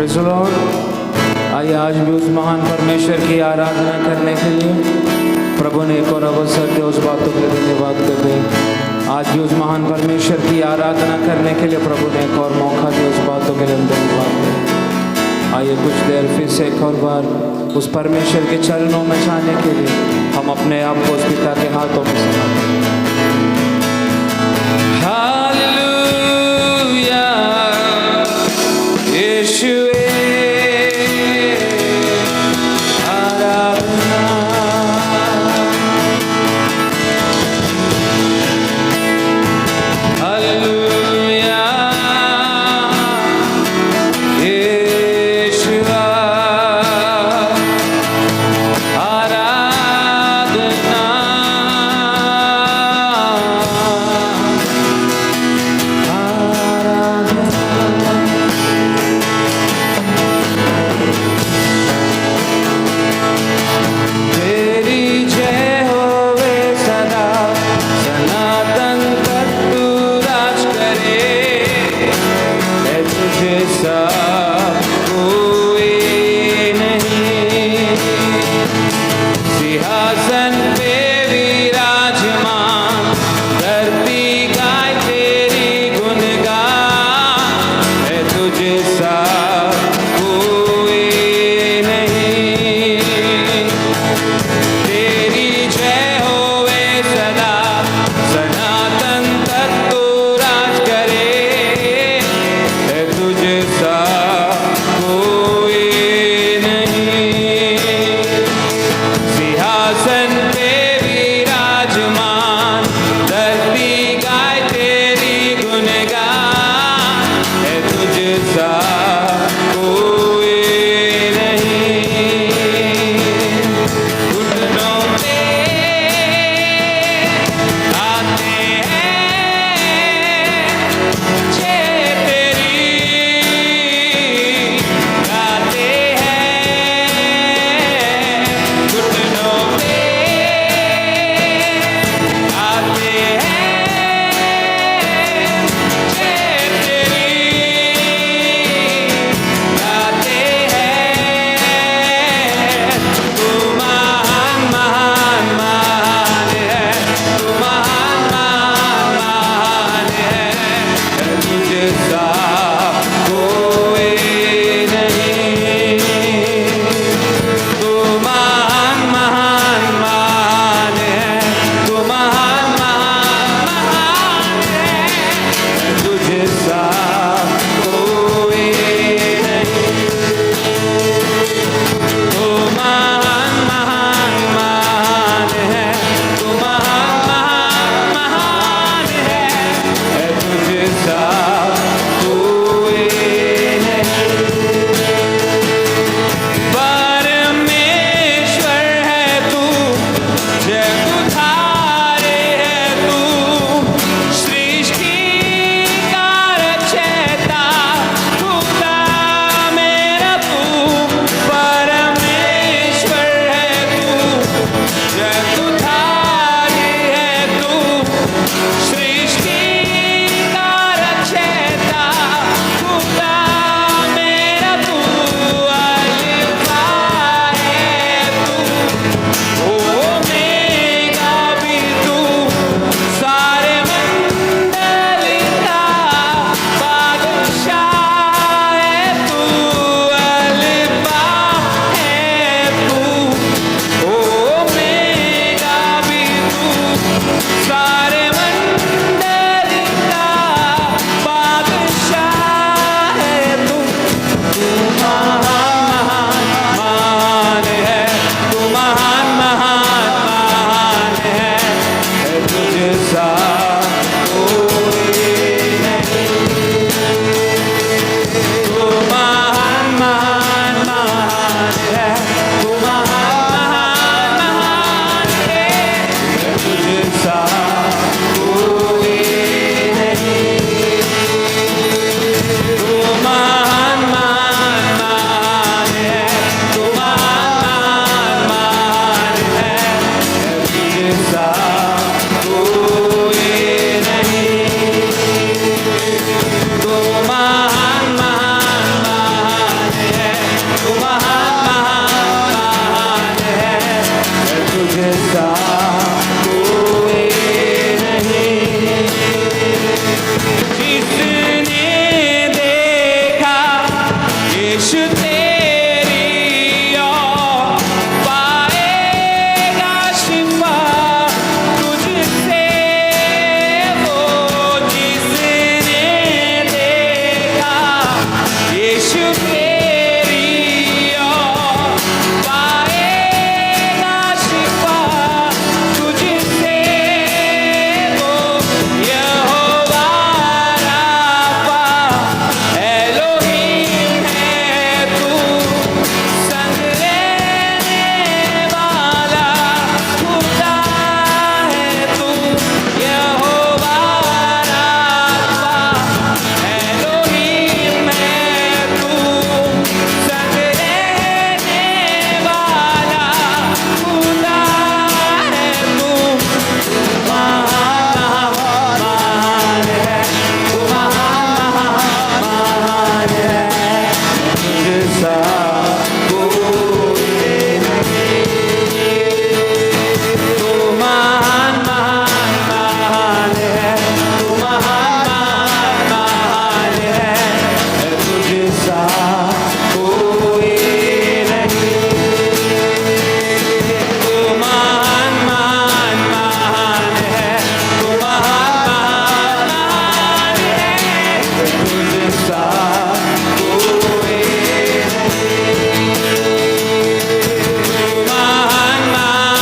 Praise the Lord. आइए आज भी उस महान परमेश्वर की आराधना करने के लिए प्रभु ने एक और अवसर दिया, उस बातों के लिए धन्यवाद करते हैं। आज भी उस महान परमेश्वर की आराधना करने के लिए प्रभु ने एक और मौका दिया, उस बातों के लिए धन्यवाद करते हैं। आइए कुछ देर फिर से एक और बार उस परमेश्वर के चरणों में जाने के लिए हम अपने आप को उस पिता के हाथों में सौंपते हैं। हालेलुया यीशुए आराधना। हालेलुया यीशुआ आराधना। तेरी जय होवे सदा, सनातन तक तू राज करे। है तुझे सा कोई नहीं, सिंहासन पे विराजमान, धरती गाए तेरी गुणगान। है तुझे सा कोई नहीं। तेरी जय होवे सदा, सनातन तक तू राज करे। है तुझे सा कोई नहीं, सिंहासन पे विराजमान, धरती गाए तेरी गुणगान। है तुझे सा यीशु तेरी ओर पाएगा शिफा तुझसे वो यहोवा राफा एलोहीम है तू संग रहने वाला खुदा है तू यहोवा राफा एलोहीम है तू संग रहने वाला खुदा है तू महान है तू महान है तुझसा कोई नहीं तू महान है तू महान है तुझसा कोई नहीं तू महान है तू महान है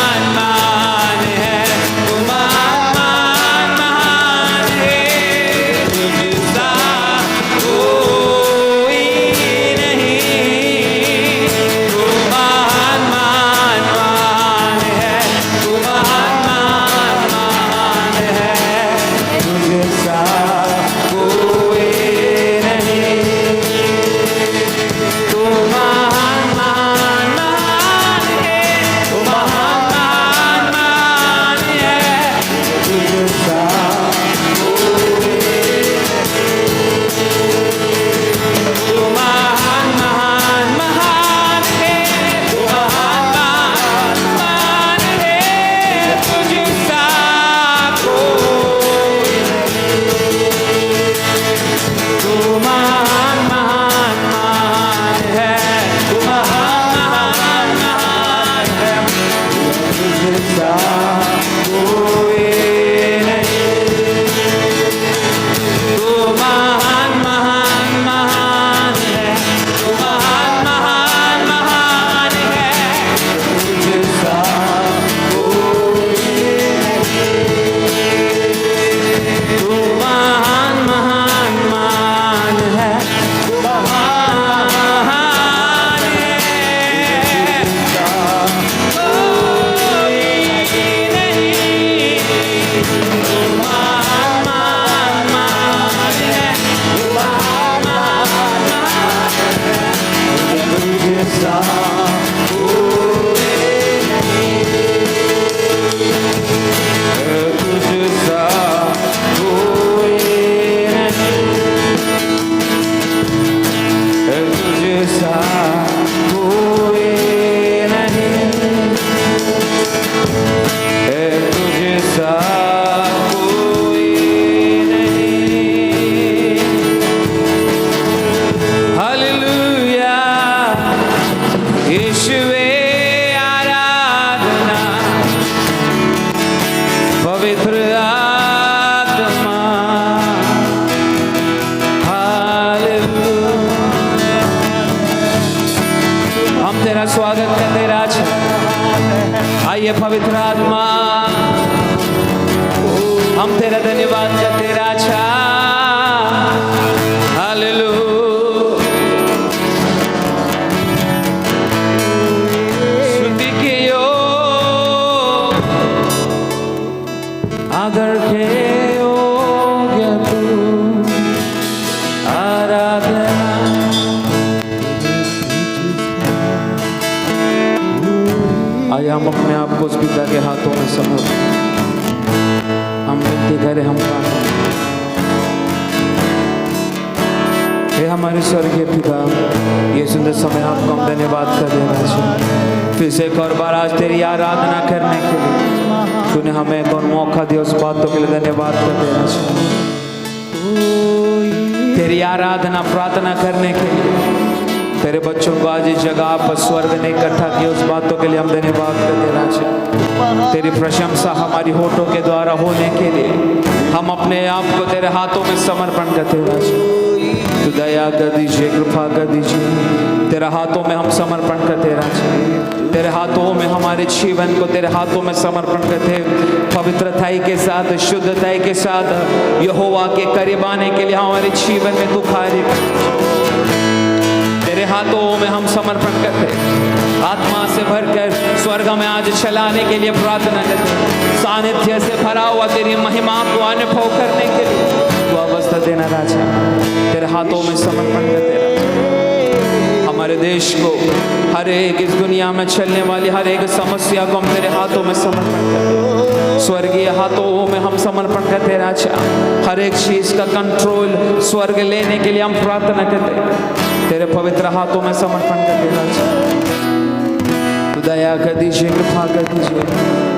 तुझसा कोई महान है तू महान है तुझसा कोई नहीं तू महान है तू महान है तुझसा कोई नहीं तू महान है तू महान है तुझसा कोई तू महान है तू महान है तुझसा कोई तू महान है तू महान है तुझसा कोई नहीं तू महान है तू महान है तुझसा कोई नहीं तू महान है तू महान है कोई नहीं तू महान है तू महान है तुझसा कोई नहीं तुझसा कोई नहीं तुझसा कोई नहीं तुझसा कोई नहीं हालेलुया यीशुवे आराधना पवित्र आत्मा हालेलुया हम तेरा स्वागत करते राजा आइए पवित्र आत्मा हम तेरा धन्यवाद करते राजा हालेलुया स्तुति के योग्य आदर के योग्य तू आराधना आइए हम अपने आप को उस पिता के हाथों में समर्पित हम विनती करें हम प्रार्थना हे हमारे स्वर्गीय पिता ये सुंदर समय आपको हम धन्यवाद कर देना चाहिए फिर से एक और बार आज तेरी आराधना करने के लिए तूने हमें एक और मौका दिया उस बातों के लिए धन्यवाद कर देना चाहिए तेरी आराधना प्रार्थना करने के लिए तेरे बच्चों को आज इस जगह पर स्वर्ग ने इकट्ठा किया उस बातों के लिए हम धन्यवाद कर देना चाहिए तेरी प्रशंसा हमारी होठों के द्वारा होने के लिए हम अपने आप को तेरे हाथों में समर्पण करते रहना चाहिए तो दया कर दीजिए, कृपा कर दीजिए। तेरे हाथों में हम समर्पण करते राजा, तेरे हाथों में हमारे जीवन को तेरे हाथों में समर्पण करते, पवित्रताई के साथ, शुद्धताई के साथ यहोवा के करीब आने के लिए हमारे जीवन में तू कार्य कर। तेरे हाथों में हम समर्पण करते, आत्मा से भरकर स्वर्ग में आज चलाने के लिए प्रार्थना करते, सानिध्य से भरा हुआ तेरी महिमा को अनुभव करने के लिए तू अवस्था देना राजा। तेरे हाथों में समर्पण करते राजा। हमारे देश को, हर एक इस दुनिया में चलने वाली हर एक समस्या को हम तेरे हाथों में समर्पण करते, स्वर्गीय हाथों में हम समर्पण करते राजा। हर एक चीज का कंट्रोल स्वर्ग लेने के लिए हम प्रार्थना करते, तेरे पवित्र हाथों में समर्पण करते राजा। तू दया कर दीजिए, कृपा कर दीजिए,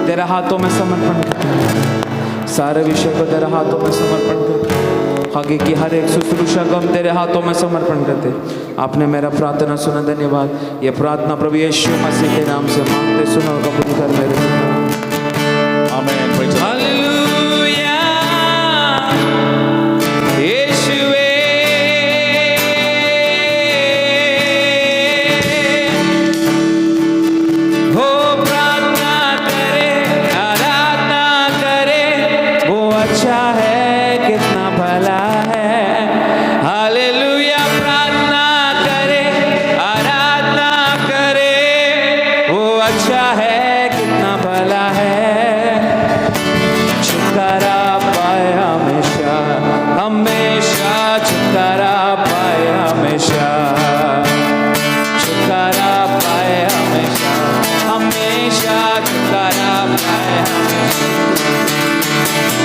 तेरे हाथों में समर्पण करते, सारे विषय को तेरे हाथों में समर्पण करते, आगे की हर एक शुश्रूषा को हम तेरे हाथों में समर्पण करते। आपने मेरा प्रार्थना सुना, धन्यवाद। ये प्रार्थना प्रभु यीशु मसीह के नाम से मांगते, सुनो और कबूल कर मेरे। आमीन। हालेलुया यीशुवे, हो प्रार्थना करे, आराधना करे, वो अच्छा है, कितना भला है। हालेलुया, प्रार्थना करे, आराधना करे, वो अच्छा है, कितना भला है। छुटकारा पाए हमेशा, हमेशा छुटकारा पाए हमेशा, छुटकारा पाए हमेशा, हमेशा छुटकारा पाए हमेशा।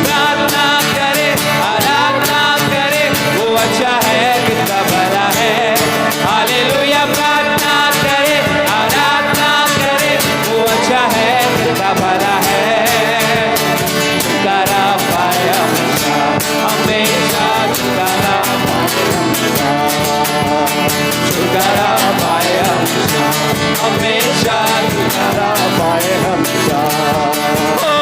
प्रार्थना करे, आराधना करे, वो अच्छा है, कितना भला है। हालेलुया, प्रार्थना करे, आराधना करे, वो अच्छा है, कितना भला है। छुटकारा पाए हमेशा, हमेशा छुटकारा पाए हमेशा, छुटकारा पाए हमेशा, हमेशा छुटकारा पाए हमेशा। ओ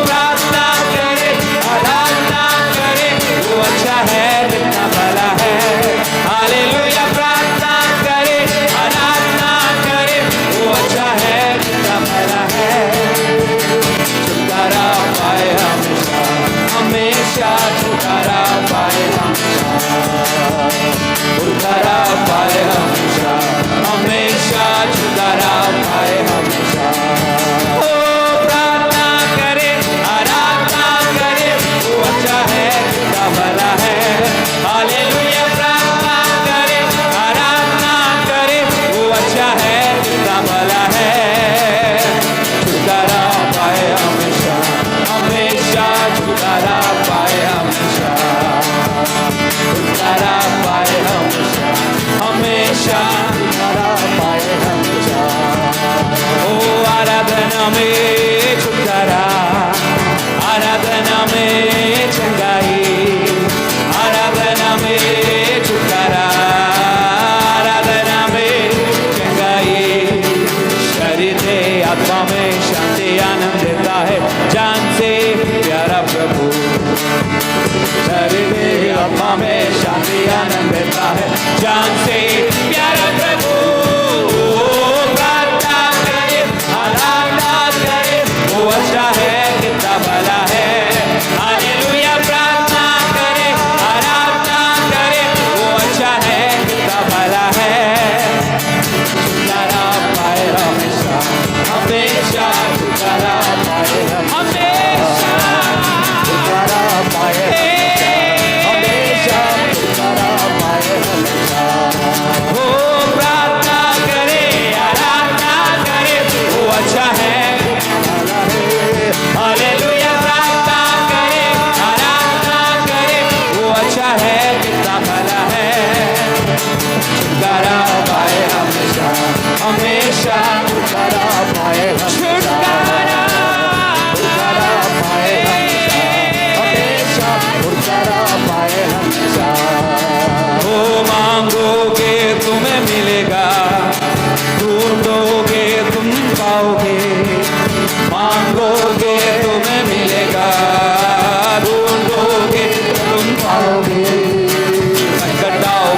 प्रार्थना करे, आराधना करे, वो अच्छा है, कितना भला है। हालेलुया, प्रार्थना करे, आराधना करे, वो अच्छा है, कितना भला है। छुटकारा पाए हमेशा, हमेशा छुटकारा पाए हमेशा, छुटकारा पाए हमेशा, हमेशा छुटकारा पाए हमेशा। ओ प्रार्थना करे, आराधना करे, वो अच्छा है, कितना भला है। हालेलुया, प्रार्थना करे, आराधना करे, वो अच्छा है, कितना भला है। छुटकारा पाए हमेशा, हमेशा छुटकारा पाए हमेशा, छुटकारा पाए हमेशा, हमेशा छुटकारा पाए हमेशा। ओ आराधना में छुटकारा, आराधना में चंगाई, आराधना में छुटकारा, आराधना में चंगाई। शरीर से आत्मा में शांति आनंद देता है, जान से प्यारा प्रभु। शरीर से आत्मा में शांति आनंद देता है, जान से प्यारा प्रभु। प्रार्थना करे, आराधना करे, वो अच्छा है, कितना भला है। हालेलुया, प्रार्थना करे, आराधना करे, वो अच्छा है, कितना भला है। छुटकारा पाए हमेशा, हमेशा छुटकारा पाए हमेशा, छुटकारा पाए हमेशा, छुटकारा पाए हमेशा। हो प्रार्थना करे, आराधना करे, वो अच्छा है। हालेलुया, प्रार्थना करे, आराधना करे, वो अच्छा है, कितना भला है। छुटकारा पाए हमेशा, हमेशा छुटकारा पाए हमेशा, छुटकारा पाए हमेशा, छुटकारा पाए हमेशा। ओ मांगोगे तुम्हें मिलेगा, ढूंढोगे तुम पाओगे, मांगोगे तुम्हें मिलेगा, ढूंढोगे तुम पाओगे। कटाओ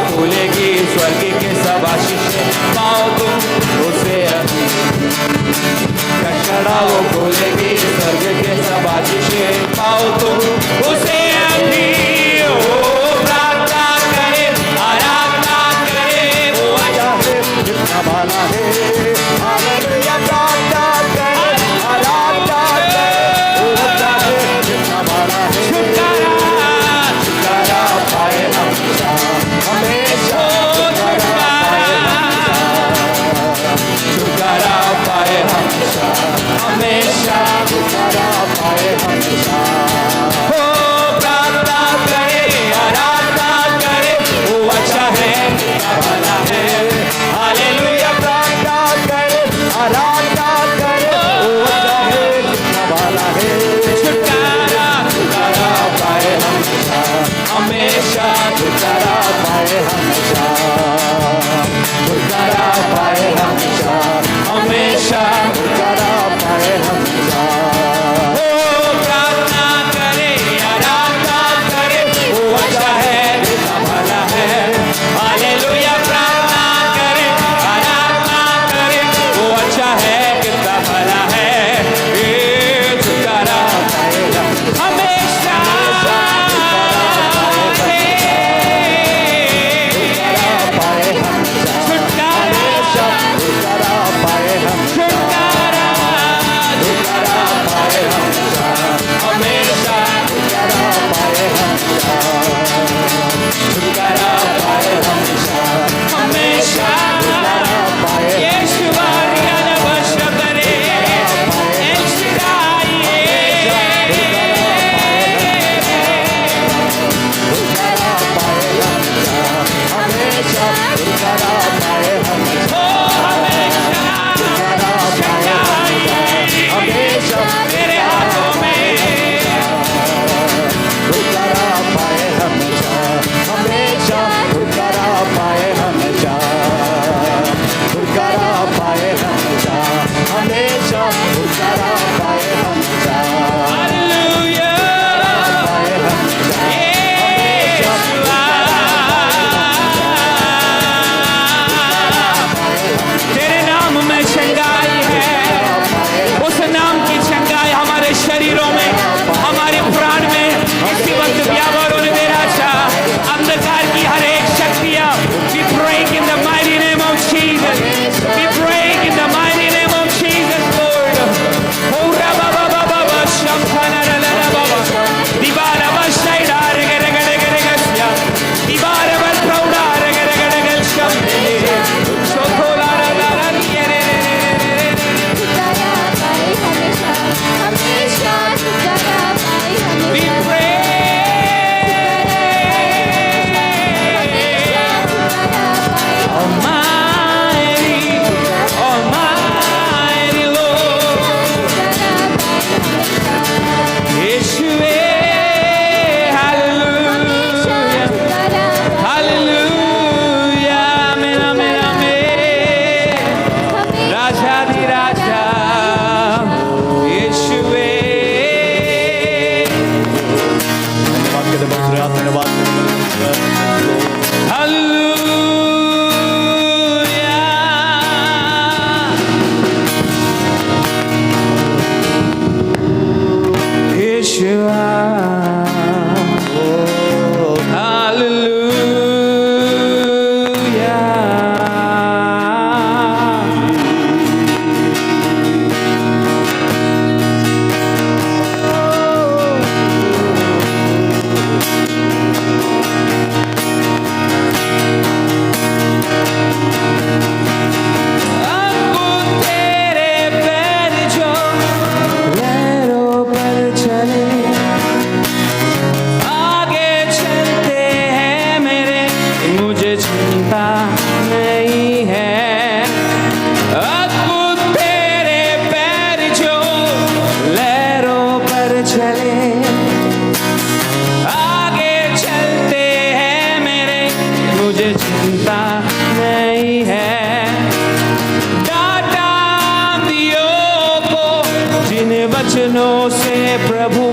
वचनों से प्रभु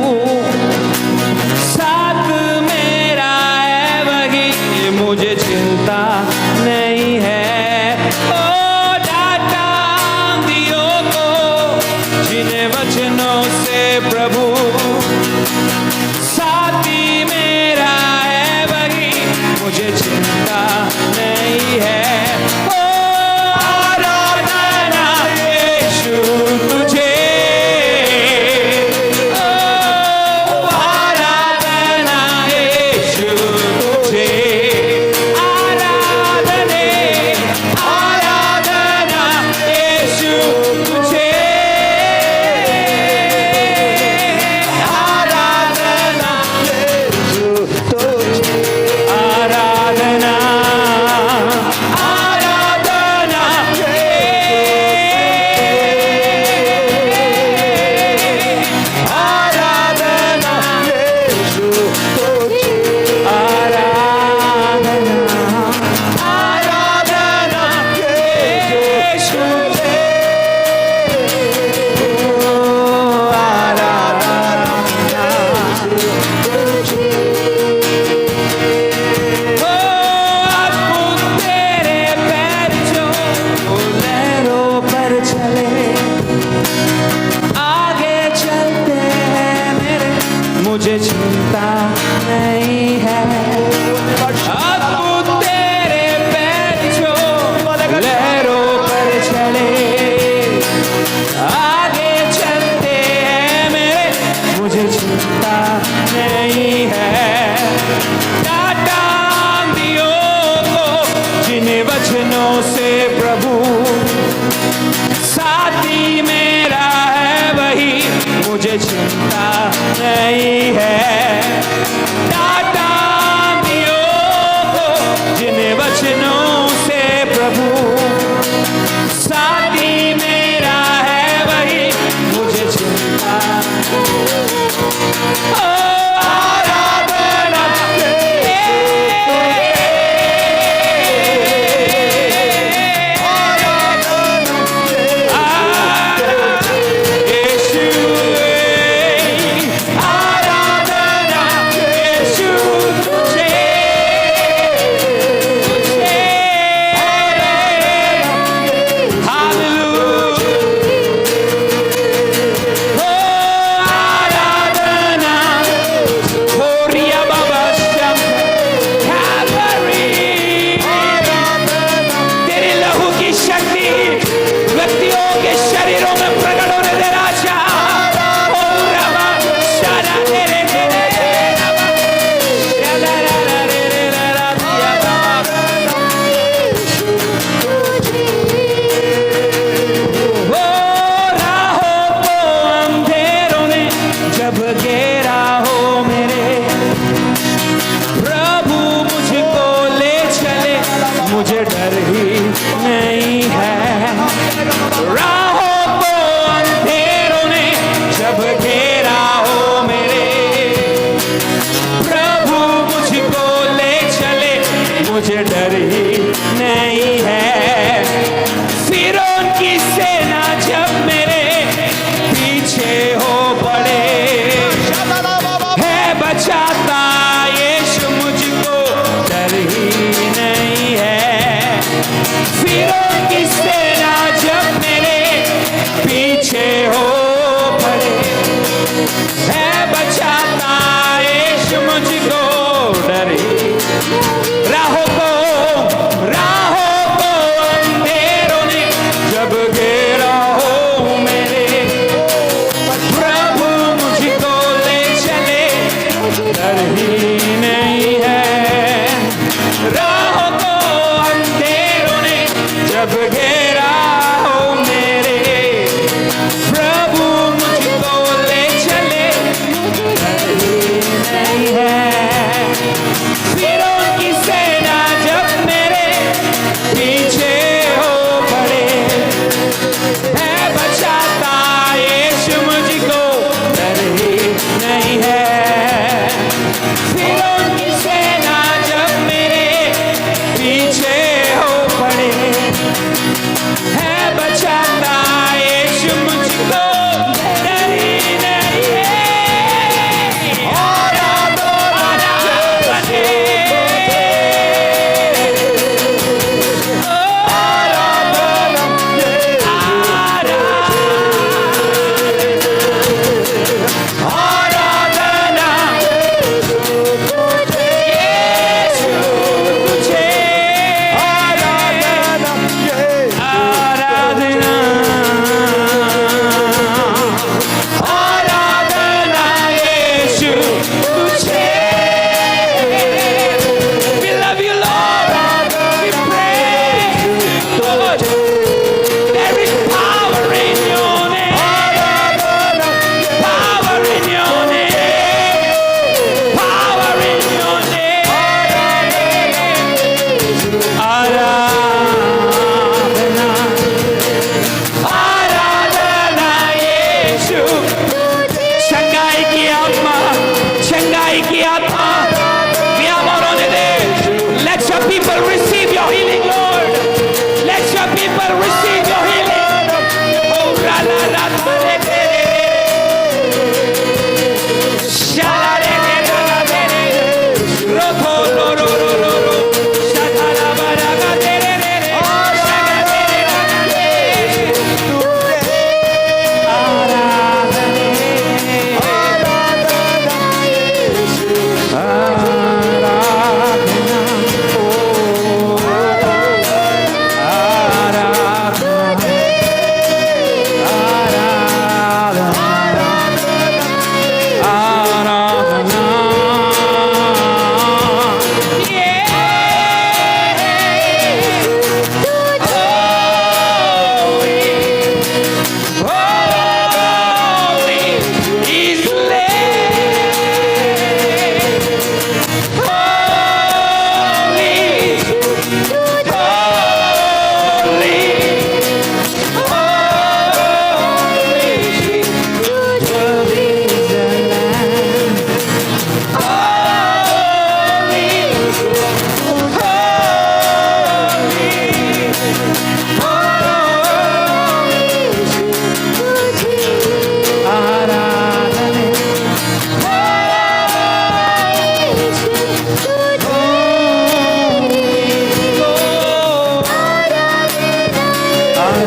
साथ मेरा है वही, मुझे चिंता नहीं है। ओ डाटा आंधियों को, जिन वचनों से प्रभु साथी मेरा है वही, मुझे चिंता नहीं है। ओ आराधना यीशु तुझे, ओ आराधना यीशु तुझे, आराधना यीशु तुझे, आराधना मुझे चिंता नहीं है। अब तेरे पैर जो लहरों पर चले, आगे चलते हैं मेरे, मुझे चिंता नहीं है। टाटा आंधियों को, जिन वचनों से प्रभु साथी मेरा है वही, मुझे चिंता नहीं है। टाटा आंधियों को, जिन वचनों से प्रभु साथी मेरा है वही, मुझे चिंता। ओ आराधना मुझे डर ही नहीं है। राहों को अंधेरों ने जब घेरा हो मेरे, प्रभु मुझको ले चले, मुझे डर ही नहीं है। फिरौन की सेना जब मेरे पीछे हो पड़े, है बचाता यीशु मुझको, डर ही नहीं है। फिरौन की सेना जब मेरे पीछे हो पड़े, है बचाता यीशु मुझको, डर ही। राहों को अंधेरों ने जब घेरा हो मेरे, प्रभु मुझको ले चले, डर ही नहीं है। राहों को अंधेरों ने जब घेरा हो मेरे, प्रभु मुझको ले चले, डर ही नहीं है। फिरौन की सेना जब मेरे पीछे हो पड़े, है बचाता यीशु मुझको, डर ही नहीं है। फिरौन की सेना जब मेरे पीछे हो पड़े,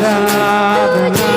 आराधना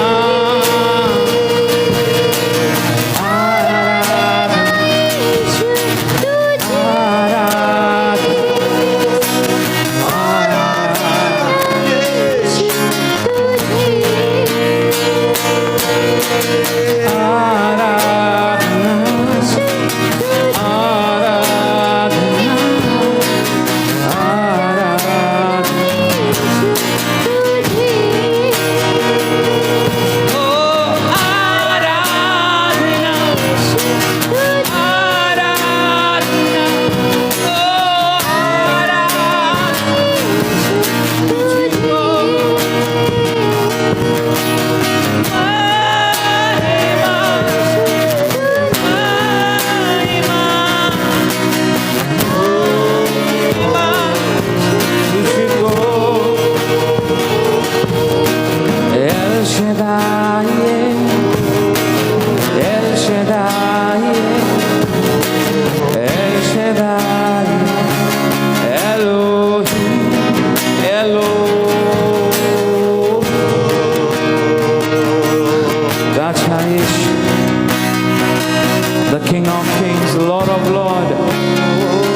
the King of Kings, Lord of Lords.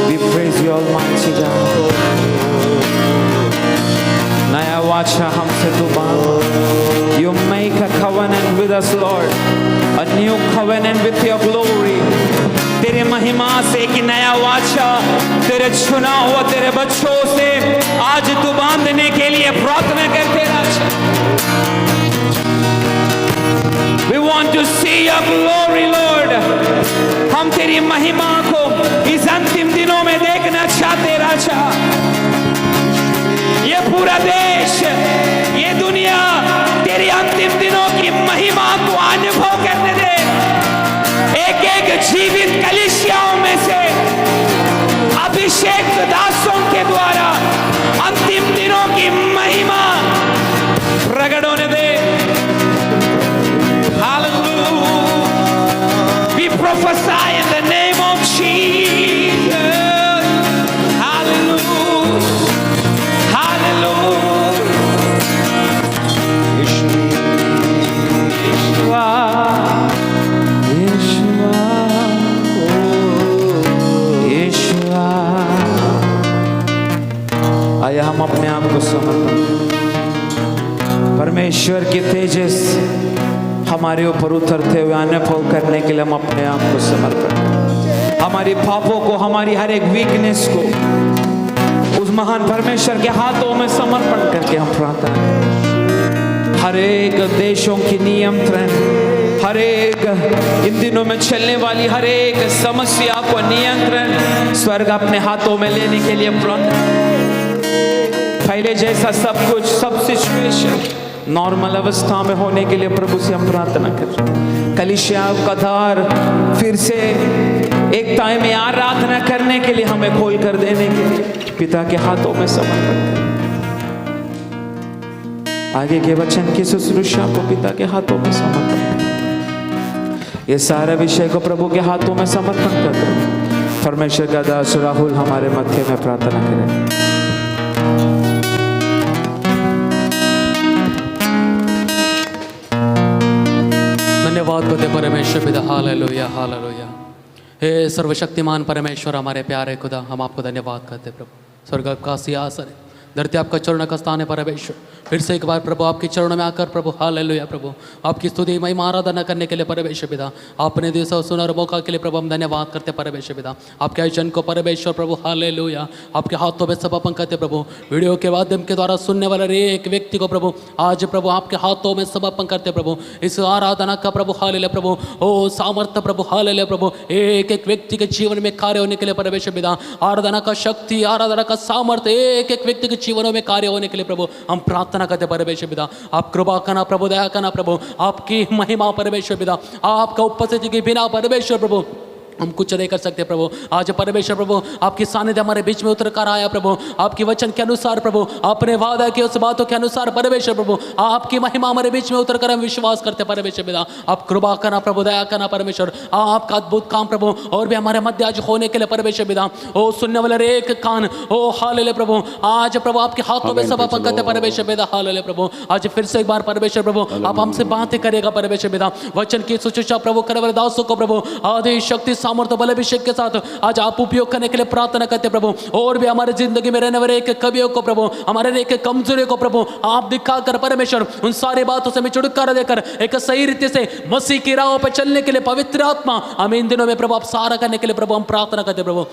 We praise you, Almighty God. नया वाचा हमसे तू बांध. You make a covenant with us, Lord. A new covenant with your glory. तेरे महिमा से एक नया वाचा तेरे चुना हुआ तेरे बच्चों से आज तू बांधने के लिए प्रार्थना करते राजा. We want to see your glory, Lord. हम तेरी महिमा को इस अंतिम दिनों में देखना चाहते राजा. ये पूरा देश, ये दुनिया तेरी अंतिम दिनों की महिमा को अनुभव करने दे. एक एक जीवित कलीसियाओं में से अभिषेक दासों के द्वारा अंतिम दिनों की महिमा प्रकट होने दे. We prophesy in the name of Jesus. Hallelujah. Hallelujah. Yeshua. Yeshua. Yeshua. आइए हम अपने आप को समर्पण करें. परमेश्वर की तेजस हमारे ऊपर उतरते हुए अनुभव करने के लिए हम अपने आप को समर्पण करें. हमारी पापों को, हमारी हर एक वीकनेस को उस महान परमेश्वर के हाथों में समर्पण करके हम प्रार्थना करें. हर एक देशों की नियंत्रण, हर एक इन दिनों में चलने वाली हर एक समस्या को नियंत्रण स्वर्ग अपने हाथों में लेने के लिए प्रार्थना. पहले जैसा सब कुछ, सब सिचुएशन नॉर्मल अवस्था में होने के लिए प्रभु से हम प्रार्थना कर. कलीसिया का द्वार फिर से एकता में आराधना करने के लिए हमें खोल कर देने के लिए पिता के हाथों में समर्पण कर. आगे के वचन की शुश्रूषा को पिता के हाथों में समर्पण कर. ये सारा विषय को प्रभु के हाथों में समर्पण कर दो. परमेश्वर का दास राहुल हमारे मध्य में प्रार्थना करें. धन्यवाद करते परमेश्वर पिता. Hallelujah hallelujah. हे सर्वशक्तिमान परमेश्वर, हमारे प्यारे खुदा, हम आपको धन्यवाद करते प्रभु. स्वर्ग का सिंहासन है, धरती आपका चरण का स्थान है परमेश्वर. फिर से एक बार प्रभु आपके चरणों में आकर प्रभु हालेलुया प्रभु आपकी स्तुति महिमा आराधना करने के लिए परमेश्वर पिता आपने दिया सुनहरा मौका के लिए प्रभु हम धन्यवाद करते परमेश्वर पिता. आपके आयोजन को परमेश्वर प्रभु हालेलुया आपके हाथों में समर्पण करते प्रभु. वीडियो के माध्यम के द्वारा सुनने वाले एक व्यक्ति को प्रभु आज प्रभु आपके हाथों में समर्पण करते प्रभु. इस आराधना का प्रभु हालेलुया प्रभु ओ सामर्थ्य प्रभु हालेलुया प्रभु एक एक व्यक्ति के जीवन में कार्य होने के लिए परमेश्वर पिता. आराधना का शक्ति, आराधना का सामर्थ्य एक एक व्यक्ति के जीवनों में कार्य होने के लिए प्रभु हम प्रार्थना करते परमेश्वर पिता. आप कृपा करना प्रभु, दया करना प्रभु. आपकी महिमा परमेश्वर पिता, आपका उपस्थिति के बिना परमेश्वर प्रभु हम कुछ नहीं कर सकते प्रभु। आज परमेश्वर प्रभु आपकी सानिध्य हमारे बीच में उतर कर आया प्रभु, आपके वचन के अनुसार प्रभु, आपने वादा किया उस बातों के अनुसार परमेश्वर प्रभु आपकी महिमा हमारे बीच में उतर कर हम विश्वास करते परमेश्वर पिता। आप कृपा करना प्रभु, दया करना परमेश्वर, आपका अद्भुत काम प्रभु और भी हमारे मध्य आज होने के लिए परमेश्वर पिता। ओ सुनने वाले एक कान, ओ हालेलुया प्रभु, आज प्रभु आपके हाथों में सब अपन करते परमेश्वर पिता। हालेलुया प्रभु, आज फिर से एक बार परमेश्वर प्रभु आप हमसे बातें करेगा परमेश्वर पिता। वचन की सुशिक्षा प्रभु करने वाले दासों को प्रभु आदि शक्ति सामर्थ्य बल अभिषेक के साथ आज आप उपयोग करने के लिए प्रार्थना करते प्रभु। और भी हमारे जिंदगी में रहने वाले एक कवियों को प्रभु, हमारे एक कमजोरी को प्रभु आप दिखाकर परमेश्वर उन सारी बातों से हमें छुटकारा देकर एक सही रीति से मसीह की राहों पर चलने के लिए पवित्र आत्मा हमें इन दिनों में प्रभु आप सारा करने के लिए प्रभु हम प्रार्थना करते प्रभु।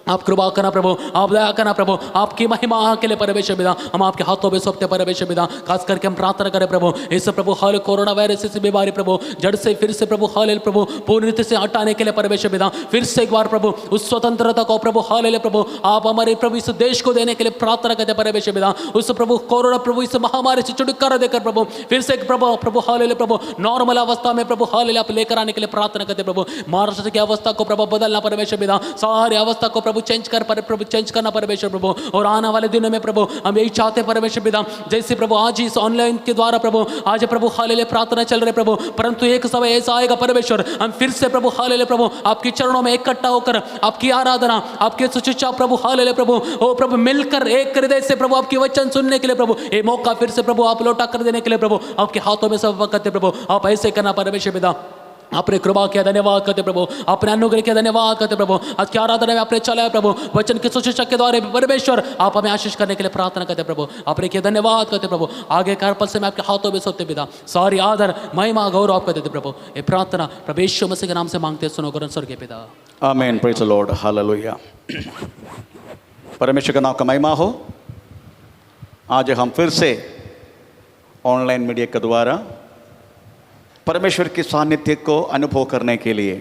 आप कृपा करना प्रभु, आप दया करना प्रभु, आपकी महिमा के लिए परमेश्वर पिता हम आपके हाथों में सौंपते परमेश्वर पिता। खास करके हम प्रार्थना करें प्रभु इस प्रभु हाल कोरोना वायरस से बीमारी प्रभु जड़ से फिर से प्रभु हाल प्रभु पूर्ण रीति से हटाने के लिए परमेश्वर पिता। फिर से एक बार प्रभु उस स्वतंत्रता को प्रभु हाल प्रभु आप हमारे प्रभु इस देश को देने के लिए प्रार्थना करते परमेश्वर पिता। उस प्रभु कोरोना प्रभु इस महामारी से छुटकारा देकर प्रभु फिर से एक प्रभु हाल प्रभु नॉर्मल अवस्था में प्रभु हाल आप लेकर आने के लिए प्रार्थना करते प्रभु। महाराष्ट्र की अवस्था को प्रभु बदलना परमेश्वर पिता, सारी अवस्था को प्रभु चेंज कर प्रभु चेंज करना परमेश्वर प्रभु। और आने वाले दिनों में प्रभु हम यही चाहते परमेश्वर पिता, जैसे प्रभु आज इस ऑनलाइन के द्वारा प्रभु आज प्रभु हालेलुया प्रार्थना चल रहे प्रभु, परंतु एक समय ऐसा आएगा परमेश्वर हम फिर से प्रभु हालेलुया प्रभु आपके चरणों में इकट्ठा होकर आपकी आराधना आपके सुशिक्षा प्रभु हालेलुया प्रभु ओ प्रभु मिलकर एक हृदय से प्रभु आपके वचन सुनने के लिए प्रभु ये मौका फिर से प्रभु आप लौटा कर देने के लिए प्रभु आपके हाथों में सब करते प्रभु। आप ऐसे करना परमेश्वर पिता। अपने कृपा के धन्यवाद करते प्रभु, अपने अनुग्रह के धन्यवाद करते प्रभु। आज की आराधना में आपने चलाया प्रभु वचन के सुशिक्षा के द्वारा परमेश्वर आप हमें आशीष करने के लिए प्रार्थना करते प्रभु। अपने के धन्यवाद करते प्रभु। आगे का पल से मैं आपके हाथों में सौंपते पिता, सारी आदर महिमा गौरव आपको देते प्रभु। ये प्रार्थना प्रभु यीशु मसीह के नाम से मांगते सुनो गुरु स्वर्गीय पिता, आमीन। Praise the Lord, hallelujah. परमेश्वर का नाम का महिमा हो। आज हम फिर से ऑनलाइन मीडिया के द्वारा परमेश्वर की सानिध्य को अनुभव करने के लिए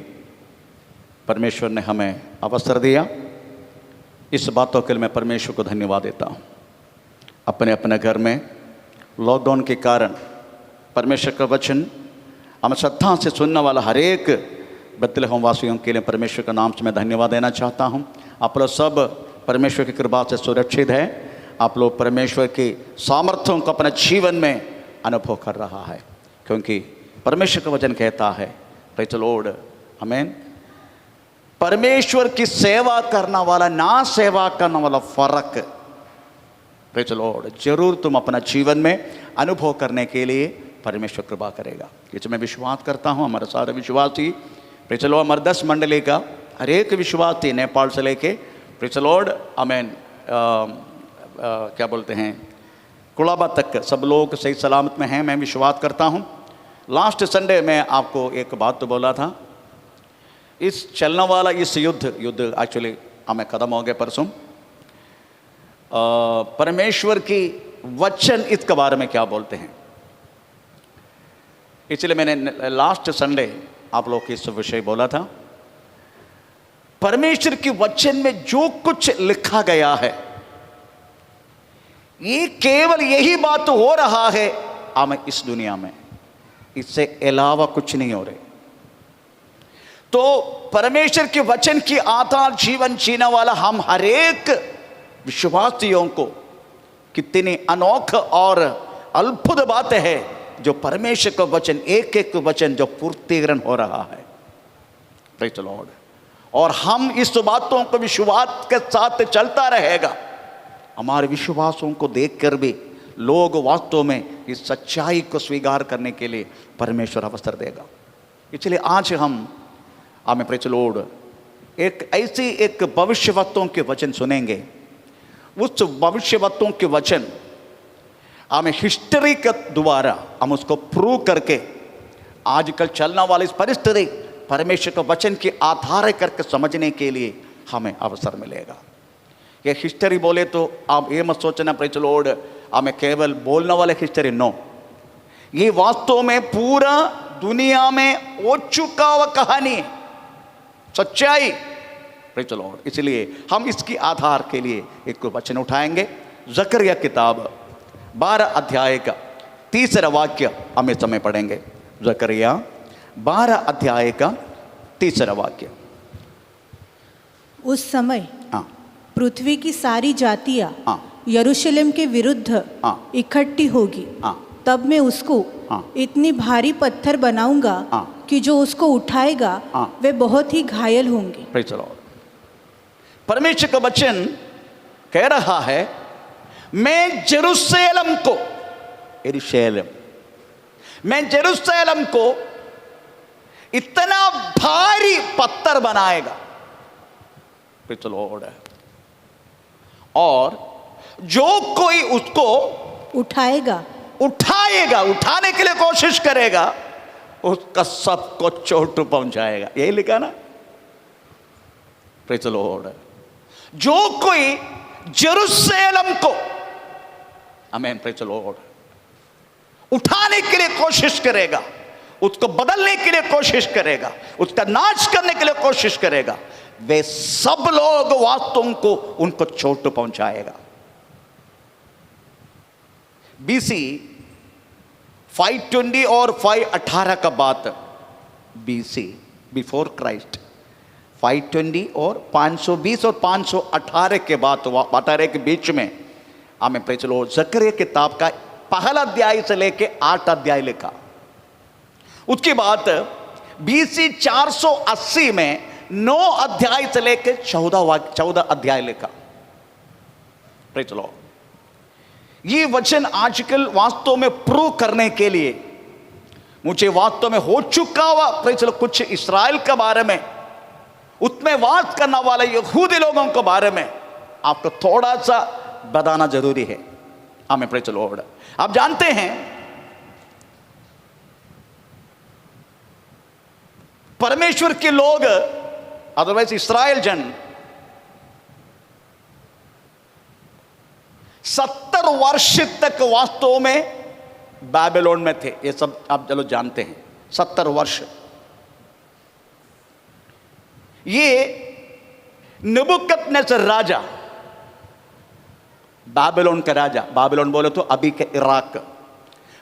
परमेश्वर ने हमें अवसर दिया। इस बातों के लिए मैं परमेश्वर को धन्यवाद देता हूँ। अपने अपने घर में लॉकडाउन के कारण परमेश्वर का वचन हम श्रद्धा से सुनने वाला हर एक बेथलेहम वासियों के लिए परमेश्वर का नाम से मैं धन्यवाद देना चाहता हूँ। आप लोग सब परमेश्वर की कृपा से सुरक्षित है। आप लोग परमेश्वर की सामर्थ्यों को अपने जीवन में अनुभव कर रहा है, क्योंकि परमेश्वर का वचन कहता है, प्रेज़ द लॉर्ड, आमीन, परमेश्वर की सेवा करने वाला ना सेवा करने वाला फर्क, प्रेज़ द लॉर्ड, जरूर तुम अपना जीवन में अनुभव करने के लिए परमेश्वर कृपा करेगा। ये मैं विश्वास करता हूँ। हमारे सारे विश्वासी, प्रेज़ द लॉर्ड, हमारे 10 मंडली का हर एक विश्वासी नेपाल से लेके, प्रेज़ द लॉर्ड, आमीन, क्या बोलते हैं, कुलाबा तक सब लोग सही सलामत में हैं, मैं विश्वास करता हूँ। लास्ट संडे में आपको एक बात तो बोला था, इस चलने वाला इस युद्ध एक्चुअली हमें ख़त्म हो गया परसों। परमेश्वर की वचन इसके बारे में क्या बोलते हैं, इसलिए मैंने लास्ट संडे आप लोग इस विषय बोला था। परमेश्वर की वचन में जो कुछ लिखा गया है ये केवल यही बात हो रहा है हमें इस दुनिया में, इससे अलावा कुछ नहीं हो रहे। तो परमेश्वर के वचन की आधार जीवन जीने वाला हम हर एक विश्वासियों को कितनी अनोखी और अद्भुत बात है जो परमेश्वर का वचन एक एक वचन जो पूर्तिकरण हो रहा है, प्रेज़ द लॉर्ड। और हम इस बातों को विश्वास के साथ चलता रहेगा। हमारे विश्वासों को देखकर भी लोग वास्तव में इस सच्चाई को स्वीकार करने के लिए परमेश्वर अवसर देगा। इसलिए आज हमें प्रेज़ द लॉर्ड एक ऐसी एक भविष्यवक्ताओं के वचन सुनेंगे। उस भविष्यवक्ताओं के वचन हमें हिस्ट्री के द्वारा हम उसको प्रूव करके आजकल चलने वाली इस परिस्थिति परमेश्वर के वचन के आधार करके समझने के लिए हमें अवसर मिलेगा। ये हिस्ट्री बोले तो आप ये मत सोचना प्रेज़ द लॉर्ड हमें केवल बोलने वाले हिस्ट्री, नो, ये वास्तव में पूरा दुनिया में हो चुका हुआ कहानी है, सच्चाई, प्रेज़ द लॉर्ड। इसलिए हम इसकी आधार के लिए एक वचन उठाएंगे। जकरिया किताब 12 अध्याय का 3रा वाक्य हम इस समय पढ़ेंगे। जकरिया 12 अध्याय का 3रा वाक्य। उस समय हाँ पृथ्वी की सारी जातियां हाँ यरूशलेम के विरुद्ध हाँ इकट्ठी होगी। हाँ तब मैं उसको हाँ इतनी भारी पत्थर बनाऊंगा हाँ कि जो उसको उठाएगा हाँ वे बहुत ही घायल होंगे। Praise the Lord. परमेश्वर का वचन कह रहा है, मैं जेरूशलेम को, यरूशलेम, मैं जेरूशलेम को इतना भारी पत्थर बनाएगा, प्रेज़ द लॉर्ड, और जो कोई उसको उठाएगा, उठाने के लिए कोशिश करेगा, उसका सबको चोट पहुंचाएगा। यही लिखा ना, प्रेज़ द लॉर्ड। जो कोई जेरूशलेम को, आमीन, प्रेज़ द लॉर्ड, उठाने के लिए कोशिश करेगा, उसको बदलने के लिए कोशिश करेगा, उसका नाश करने के लिए कोशिश करेगा, वे सब लोग वास्तव को उनको चोट पहुंचाएगा। बीसी 520 और 518 का बात, बीसी बिफोर क्राइस्ट, 520 और 520 और 518 के बात, 18 के बीच में हमें प्रेज़ द लॉर्ड जकरिया किताब का पहला अध्याय से लेके 8 अध्याय लिखा। उसके बाद बीसी 480 में 9 अध्याय से लेके 14 अध्याय लिखा। Praise the Lord. ये वचन आजकल वास्तव में प्रूव करने के लिए मुझे वास्तव में हो चुका हुआ प्रेज़ द लॉर्ड कुछ इस्राएल के बारे में, उसमें वास करने वाले यहूदी लोगों के बारे में आपको थोड़ा सा बताना जरूरी है। हमें प्रेज़ द लॉर्ड, आप जानते हैं परमेश्वर के लोग, अदरवाइज इस्राएल जन 70 वर्ष तक वास्तव में बाबिलोन में थे। ये सब आप चलो जानते हैं, 70 वर्ष। ये नबूकदनेस्सर राजा, बाबिलोन का राजा, बाबिलोन बोले तो अभी के इराक,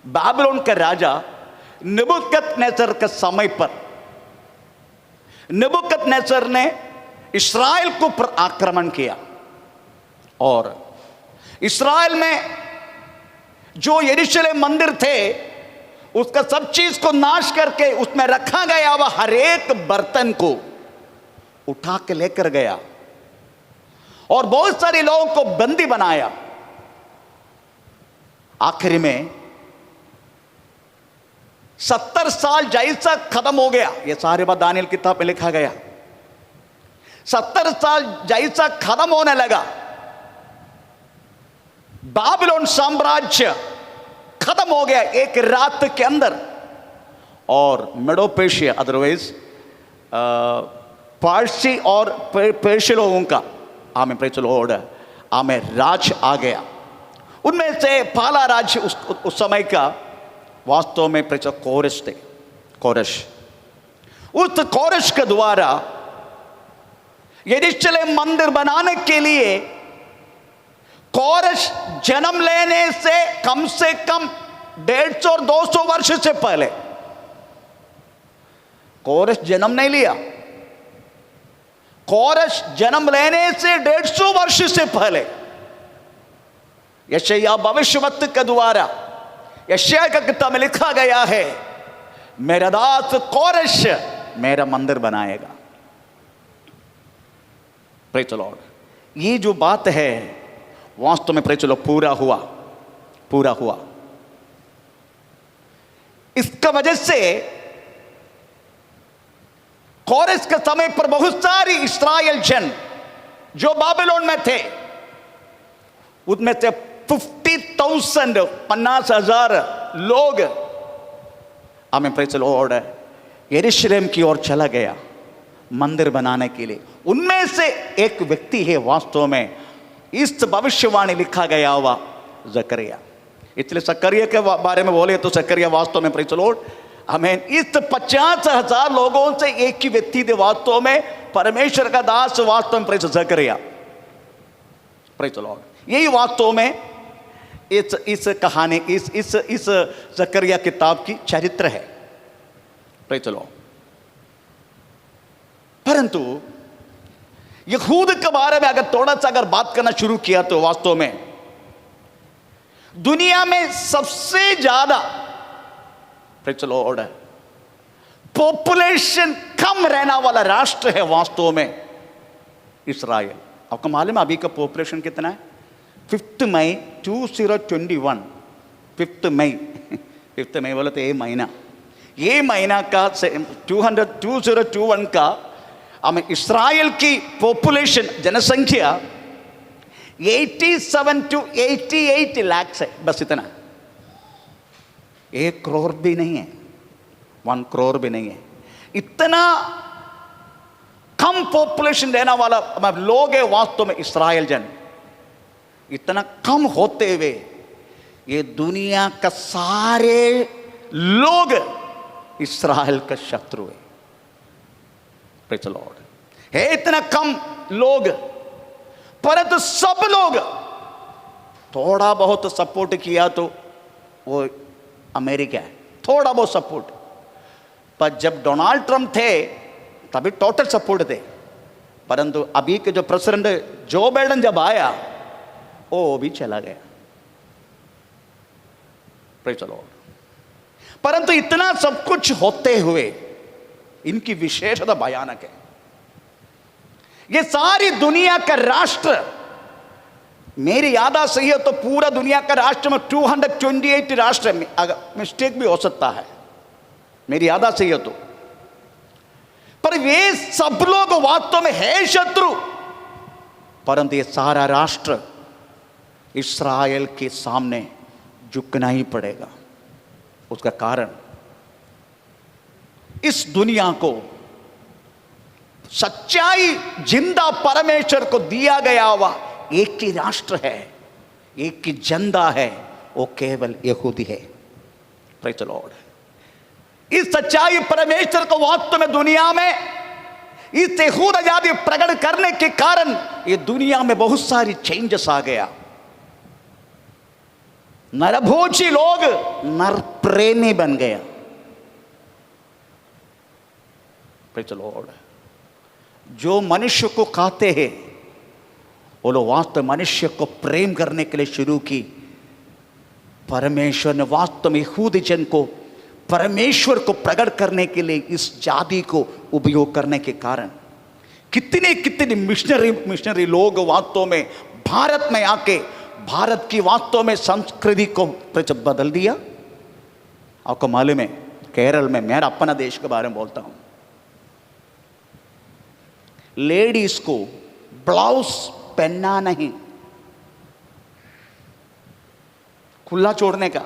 बाबिलोन का राजा नबूकदनेस्सर के समय पर नबूकदनेस्सर ने इस्राएल को पर आक्रमण किया, और इस्राएल में जो यरूशलेम मंदिर थे उसका सब चीज को नाश करके उसमें रखा गया वह हर एक बर्तन को उठा के लेकर गया, और बहुत सारे लोगों को बंदी बनाया। आखिर में 70 साल जैसा खत्म हो गया, यह सारे बात दानियल किताब में लिखा गया। 70 साल जैसा खत्म होने लगा, बाबिलोन साम्राज्य खत्म हो गया एक रात के अंदर, और मेडो पेशिया, अदरवाइज पारसी और पेर्शिया लोगों का, आमें प्रेज़ द लॉर्ड, आमें राज आ गया। उनमें से पहला राज्य उस समय का वास्तव में प्रेज़ कोरेश थे, कोरेश। उस कोरेश के द्वारा यरूशलेम मंदिर बनाने के लिए कोरेश जन्म लेने से कम 150 और 200 वर्ष से पहले, कोरेश जन्म नहीं लिया, कोरेश जन्म लेने से 150 वर्ष से पहले यशायाह भविष्यवक्ता के द्वारा यशायाह का किताब में लिखा गया है, मेरा दास कोरेश मेरा मंदिर बनाएगा। Praise the Lord. ये जो बात है वास्तव में प्रेज़ द लॉर्ड पूरा हुआ। इसका वजह से कोरेश के समय पर बहुत सारी इस्राएल जन जो बाबिलोन में थे, उनमें से 50,000 लोग, आमीन, प्रेज़ द लॉर्ड, यरूशलेम की ओर चला गया मंदिर बनाने के लिए। उनमें से एक व्यक्ति है वास्तव में इस भविष्यवाणी लिखा गया हुआ जकरिया। इसलिए जकरिया के बारे में बोले तो जकरिया वास्तव में प्रेज़ द लॉर्ड, हमें इस 50,000 लोगों से एक ही व्यक्ति थे वास्तव में परमेश्वर का दास, वास्तव में praise Zechariah, praise the Lord. यही वास्तव में इस कहानी, इस जकरिया किताब की चरित्र है, प्रेज़ द लॉर्ड। परंतु यहूद के बारे में अगर थोड़ा सा अगर बात करना शुरू किया तो वास्तव में दुनिया में सबसे ज्यादा पॉपुलेशन कम रहने वाला राष्ट्र है वास्तव में इस्राएल। आपको मालूम है अभी का पॉपुलेशन कितना है? 5 मई 2021, 5 मई 5 मई बोले तो ये महीना का 2021 का हमें इस्राएल की पॉपुलेशन जनसंख्या 87 to 88 लाख है, बस इतना। 1 करोड़ भी नहीं है, 1 करोड़ भी नहीं है। इतना कम पॉपुलेशन रहने वाला लोग है वास्तव में इस्राएल जन। इतना कम होते हुए ये दुनिया का सारे लोग इस्राएल का शत्रु है। Praise the Lord. है इतना कम लोग, परंतु सब लोग थोड़ा बहुत सपोर्ट किया तो वो अमेरिका है, थोड़ा बहुत सपोर्ट। पर जब डोनाल्ड ट्रंप थे तभी टोटल सपोर्ट थे, परंतु अभी के जो प्रेसिडेंट जो बाइडेन जब आया वो भी चला गया। Praise the Lord. परंतु इतना सब कुछ होते हुए इनकी विशेषता भयानक है। ये सारी दुनिया का राष्ट्र, मेरी याद सही है तो पूरा दुनिया का राष्ट्र में 228 राष्ट्र में, अगर मिस्टेक भी हो सकता है, मेरी याद सही है तो, पर वे सब लोग वास्तव में है शत्रु, परंतु ये सारा राष्ट्र इस्राएल के सामने झुकना ही पड़ेगा। उसका कारण इस दुनिया को सच्चाई जिंदा परमेश्वर को दिया गया हुआ एक ही राष्ट्र है, एक ही जनता है, वो केवल यहूदी है। Praise the Lord. इस सच्चाई परमेश्वर को वास्तव में दुनिया में इस यहूद आजादी प्रकट करने के कारण ये दुनिया में बहुत सारी चेंजेस आ गया। नरभोजी लोग नर प्रेमी बन गया। Praise the Lord. जो मनुष्य को खाते हैं वो लोग वास्तव मनुष्य को प्रेम करने के लिए शुरू की। परमेश्वर ने वास्तव में यहूदी जन को परमेश्वर को प्रकट करने के लिए इस जाति को उपयोग करने के कारण कितने कितने मिशनरी लोग वास्तव में भारत में आके भारत की वास्तव में संस्कृति को बदल दिया। आपको मालूम है केरल में, मेरा अपना देश के बारे में बोलता हूं, लेडीज को ब्लाउज पहनना नहीं, खुला छोड़ने का।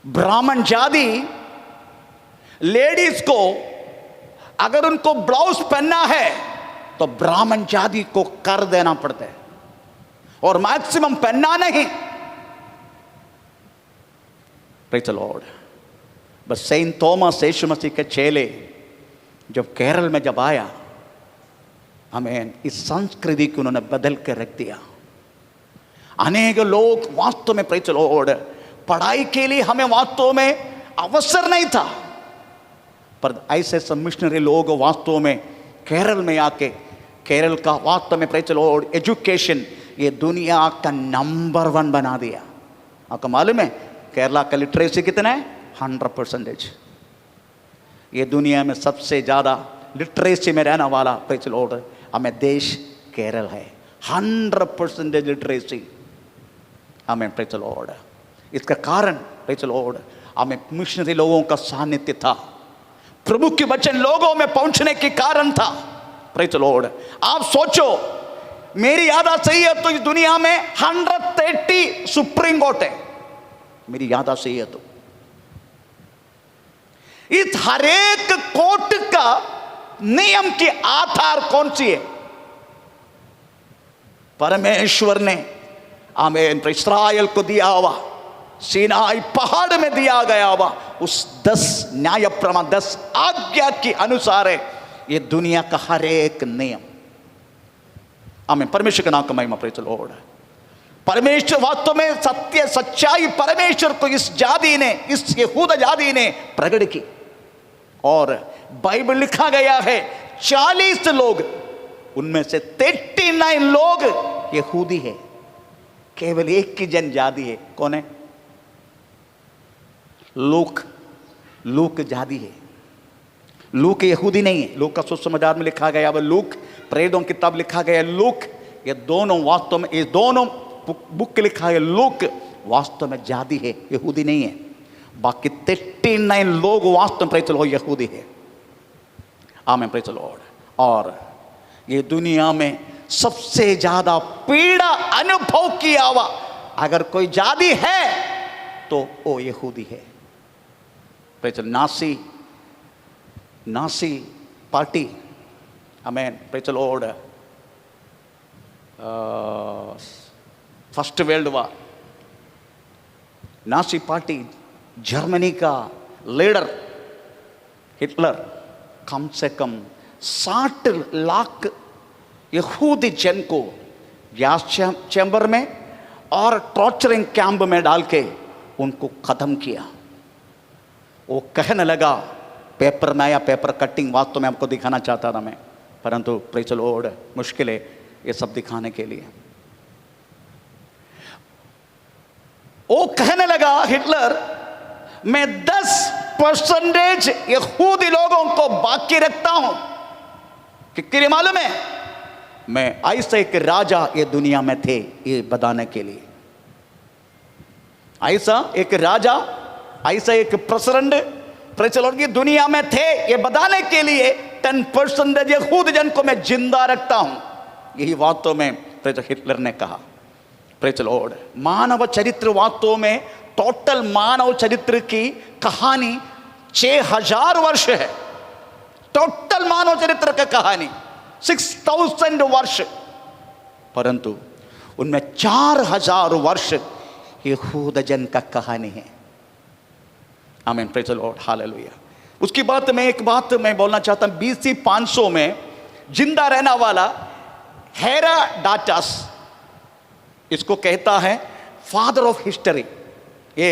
ब्राह्मण जाति लेडीज को अगर उनको ब्लाउज पहनना है तो ब्राह्मण जाति को कर देना पड़ता है और मैक्सिमम पहनना नहीं। Praise the Lord. बस सेंट थॉमस यीशु मसीह के चेले जब केरल में जब आया, हमें इस संस्कृति को उन्होंने बदल कर रख दिया। अनेक लोग वास्तव में प्रेज़ द लॉर्ड पढ़ाई के लिए हमें वास्तव में अवसर नहीं था, पर ऐसे सब मिशनरी लोग वास्तव में केरल में आके केरल का वास्तव में प्रेज़ द लॉर्ड एजुकेशन ये दुनिया का नंबर 1 बना दिया। आपको मालूम है केरला का लिटरेसी कितना है? 100%। ये दुनिया में सबसे ज़्यादा लिटरेसी में रहने वाला प्रेज़ द लॉर्ड हमें देश केरल है। 100% लिटरेसी हमें प्रेज़ द लॉर्ड। इसका कारण प्रेज़ द लॉर्ड हमें मिशनरी लोगों का सानिध्य था, प्रभु के वचन लोगों में पहुंचने के कारण था। Praise the Lord. आप सोचो, मेरी याद सही है तो इस दुनिया में 130 सुप्रीम कोर्ट है, मेरी याद सही है तो। इस हरेक कोर्ट का नियम की आधार कौन सी है? परमेश्वर ने हमें इस्राएल को दिया हुआ सीनाई पहाड़ में दिया गया हुआ उस 10 न्याय प्रमाण 10 आज्ञा के अनुसार है ये दुनिया का हर एक नियम। आमीन। परमेश्वर का नाम का महिमा। Praise the Lord. परमेश्वर वास्तव में सत्य सच्चाई परमेश्वर को इस जाति ने, इस यहूदा जाति ने प्रकट की। और बाइबल लिखा गया है 40 लोग, उनमें से 39 लोग यहूदी है, केवल एक की जनजाति है। कौन है? लूक जादी है। लूक यहूदी नहीं है। लूक का सुसमाचार में लिखा गया, अब लूक प्रेरितों की किताब लिखा गया लूक, ये दोनों वास्तव में, ये दोनों बुक लिखा है लूक वास्तव में जादी है, यहूदी नहीं है। बाकी 39 लोग वास्तव में प्रेरित लोग यहूदी है। आमीन, प्रेरित लॉर्ड। और ये दुनिया में सबसे ज्यादा पीड़ा अनुभव किया हुआ अगर कोई जाति है तो वो यहूदी है। प्रेरित नासी पार्टी, आमीन, प्रेरित लॉर्ड, फर्स्ट वर्ल्ड वॉर, नासी पार्टी, जर्मनी का लीडर हिटलर कम से कम 60 लाख यहूदी जन को गैस चैम्बर में और टॉर्चरिंग कैंप में डाल के उनको खत्म किया। वो कहने लगा, पेपर में या पेपर कटिंग वास्तव में आपको दिखाना चाहता था मैं, परंतु प्रेज़ द लॉर्ड मुश्किल है ये सब दिखाने के लिए। वो कहने लगा हिटलर, मैं 10% यहूदी लोगों को बाकी रखता हूं, कि मालूम है मैं ऐसा एक राजा ये दुनिया में थे ये बताने के लिए, ऐसा एक राजा, ऐसा एक प्रेसिडेंट प्रेसिडेंट की दुनिया में थे ये बताने के लिए 10% यहूदी जन को मैं जिंदा रखता हूं। यही वास्तव में हिटलर ने कहा। Praise the Lord. मानव चरित्र वास्तव में टोटल मानव चरित्र की कहानी 6000 वर्ष है। टोटल मानव चरित्र का कहानी 6000 वर्ष, परंतु उनमें 4000 वर्ष यहूद जन का कहानी है। आमीन, प्रेज़ द लॉर्ड, हालेलुया। उसकी बात में एक बात मैं बोलना चाहता हूं। BC 500 में जिंदा रहने वाला हेरोडाटस, इसको कहता है फादर ऑफ हिस्ट्री। ये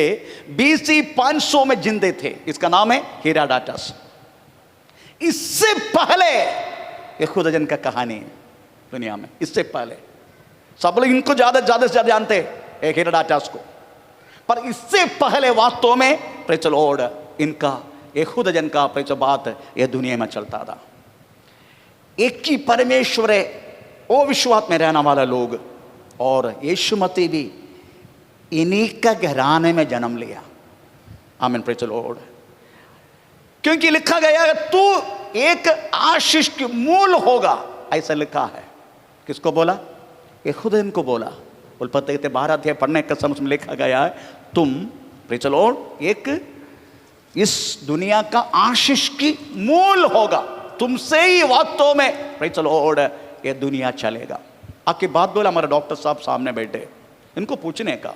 BC 500 में जिंदे थे। इसका नाम है हेरोडाटस। इससे पहले यहूदा जन का कहानी है दुनिया में। इससे पहले सब लोग इनको ज्यादा से ज्यादा जानते हैं हेरोडाटस को, पर इससे पहले वास्तव में प्रेज़ द लॉर्ड इनका यहूदा जन का प्रेज़ बात ये दुनिया में चलता था। एक ही परमेश्वर है, वो विश्वास में रहने वाला लोग, और यीशु मसीह भी इन्हीं का घराने में जन्म लिया। आमीन, प्रेज़ द लॉर्ड। क्योंकि लिखा गया है तू एक आशीष की मूल होगा, ऐसा लिखा है। किसको बोला? यहूदा जन को बोला। उल्पत्ति 12 अध्याय पढ़ने का समझ में लिखा गया है तुम प्रेज़ द लॉर्ड एक इस दुनिया का आशीष की मूल होगा, तुमसे ही वास्तव में प्रेज़ द लॉर्ड ये दुनिया चलेगा। आपकी बात बोला, हमारे डॉक्टर साहब सामने बैठे, इनको पूछने का,